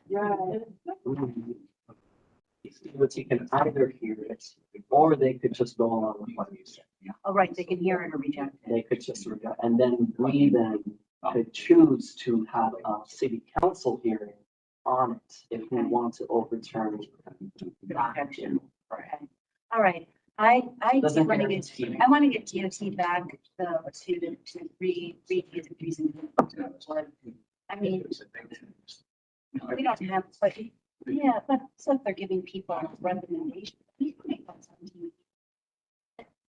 But you can either hear it, or they could just go along with what you said. Oh, right, they can hear it or reject it. They could just, and then we then could choose to have a city council hearing on it if we want to overturn the action. Okay. All right, I do Doesn't want to guarantee. get, I want to get DOT back to read the reason. I mean, we don't have, but, yeah, but so if they're giving people recommendations. we can make that on TV.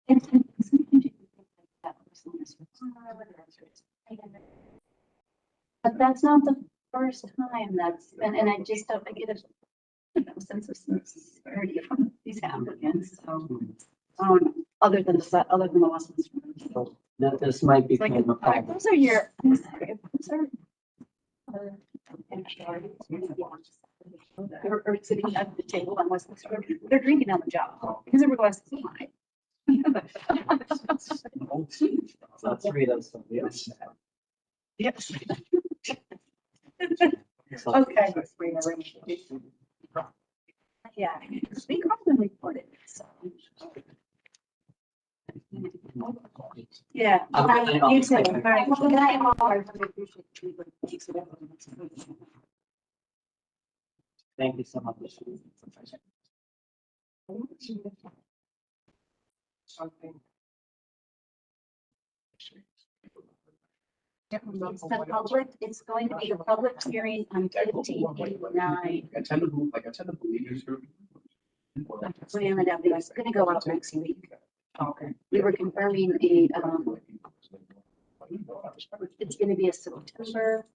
And sometimes you can think that person is but that's not the first time that's, and I just don't, I get a sense of sincerity from these applicants, so. Other than the lessons. So that this might be. It's like, all right, those are your, I'm sorry, those are. Or sitting at the table on West Coast Road, they're drinking on the job, because everyone else is fine. That's Rita's. Yes. Okay. Yeah, we often report it, so. Yeah. You too. All right. Well, good night, all. I really appreciate you. Thank you so much. Something. It's the public, it's going to be a public hearing on 1589. I tend to believe you, sir. Plan it out, it's gonna go out next week. We were confirming a, it's gonna be a September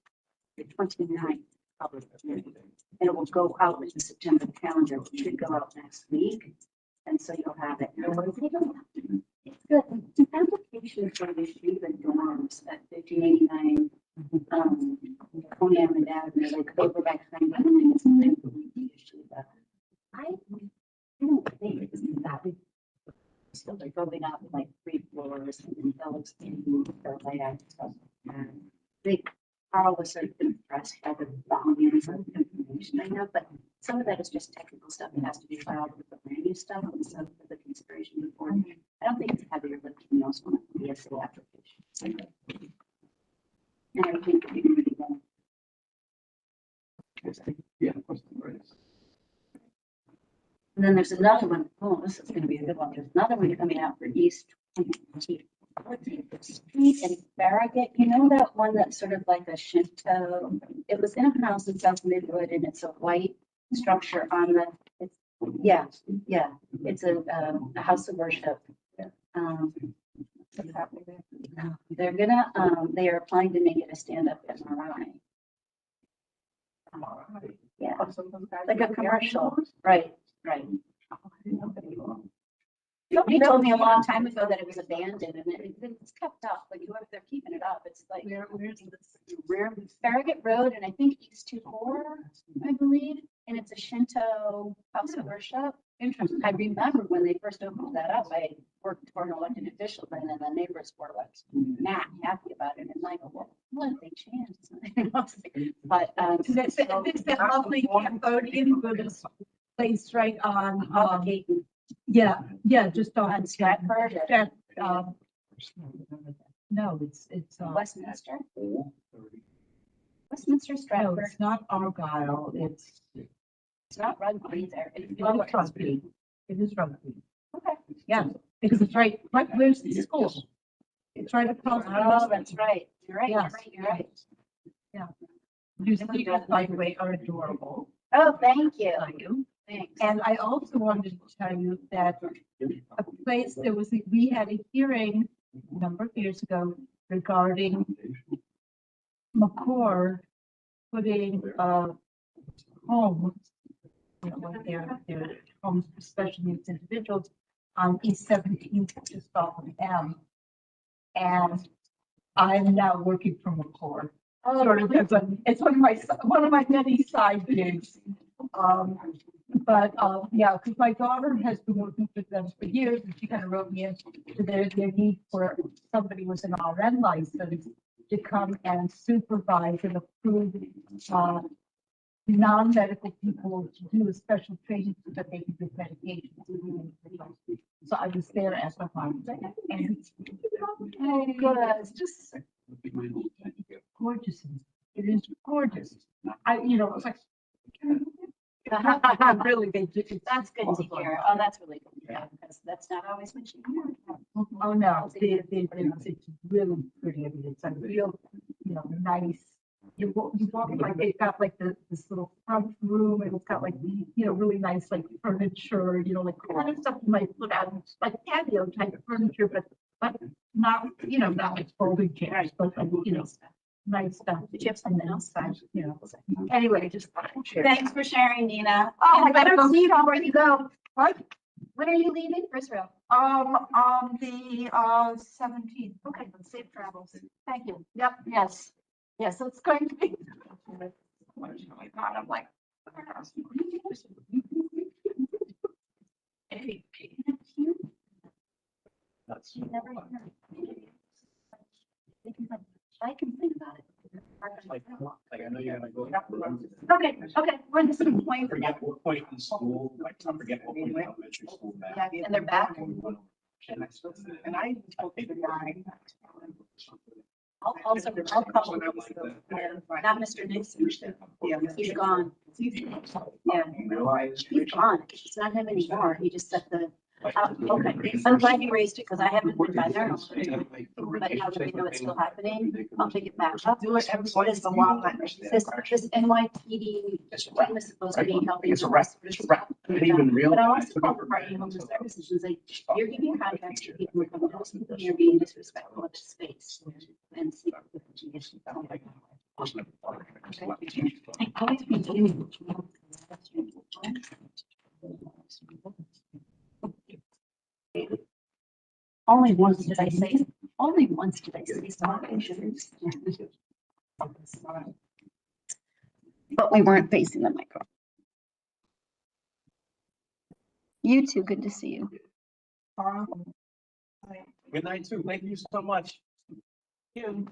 29th public hearing. And it will go out in the September calendar, which should go out next week. And so you'll have it. It's good. The application for the street and dorms at 1589, Coney Island Avenue, like over by kind of, I don't think it's that. Still like building up like 3 floors and those in the layout stuff. And they Carl was sort of impressed by the volumes of information I know, but some of that is just technical stuff that has to be filed with the brand new stuff and some of the consideration before. I don't think it's heavier lifting those on the ESA application. And I think we can really go. Yeah, of course. And then there's another one. Oh, this is gonna be a good one. There's another one coming out for East 14th Street in Farragut. You know that one that's sort of like a Shinto? It was in a house in South Midwood and it's a white structure on the, it's, yeah, it's a house of worship. They're gonna, they are applying to make it a stand-up MRI. Yeah, like a commercial, right. He told me a long time ago that it was abandoned and it's kept up, like whoever they're keeping it up, it's like. Where Farragut Road and I think East 24, I believe, and it's a Shinto house of worship. Interesting. I remember when they first opened that up, I worked for an elected official and then the neighbors were like not happy about it and like, well, what if they changed? But There's that lovely Cambodian Buddhist place right on, yeah, just on Stratford. No, it's, Westminster. Westminster no, Stratford. it's not Argyle, it's Not Rugby either. Rugby. It is Rugby. Okay. Yeah, because it's right, where's the school? It's right across. Oh, that's right. You're right. Yes, You're right. Yeah. New speakers, by the way, are adorable. Oh, thank you. Thanks. And I also wanted to tell you that a place, we had a hearing a number of years ago regarding McCord putting a home, you know, like their homes for special needs individuals on East 17th, just off of M. And I'm now working for McCord. Sort of, it's one of my many side gigs. Yeah, because my daughter has been working with them for years, and she kind of wrote me into their need for somebody with an RN license to come and supervise and approve non-medical people to do a special training so that they can give medications. So I was there as a mom, and it's just gorgeous. It is gorgeous. It's like. Really, That's good to hear. Oh, that's really good to hear because that's not always what you hear. Oh, no, it's really pretty. I mean, it's a real, nice. You walk like they've got like this little front room and it's got like, really nice like furniture, like kind of stuff you might put out, like patio type of furniture, but not, not like folding chairs, but like, nice stuff. Did you have something else? Anyway, just. Thanks for sharing, Nina. Oh, And I don't see you before you go. What? When are you leaving for Israel? On the 17th. Okay, safe travels. Thank you. Yep, yes. Yes, it's going to be. I'm like. That's. I can think about it. Like I know you're gonna go. Okay, we're in the same point. Forget what point in school, like I forget what point in elementary school. Yeah, and they're back. And I spoke to the guy. I'll call. Not Mr. Nixon. Yeah. He's gone. Yeah. He's gone. It's not him anymore. He just set the, okay. I'm glad you raised it because I haven't been by there. But now that we know it's still happening, I'll pick it back up. Do it every once in a while. This NYPD team is supposed to be helping. It's a wrap, it's a wrap. I didn't even But I realize. also called the party home services and say, you're giving contracts to people who come to us, and you're being disrespectful of the space. And see. Only once did I say something. But we weren't facing the microphone. You too, good to see you. Good night too. Thank you so much. You.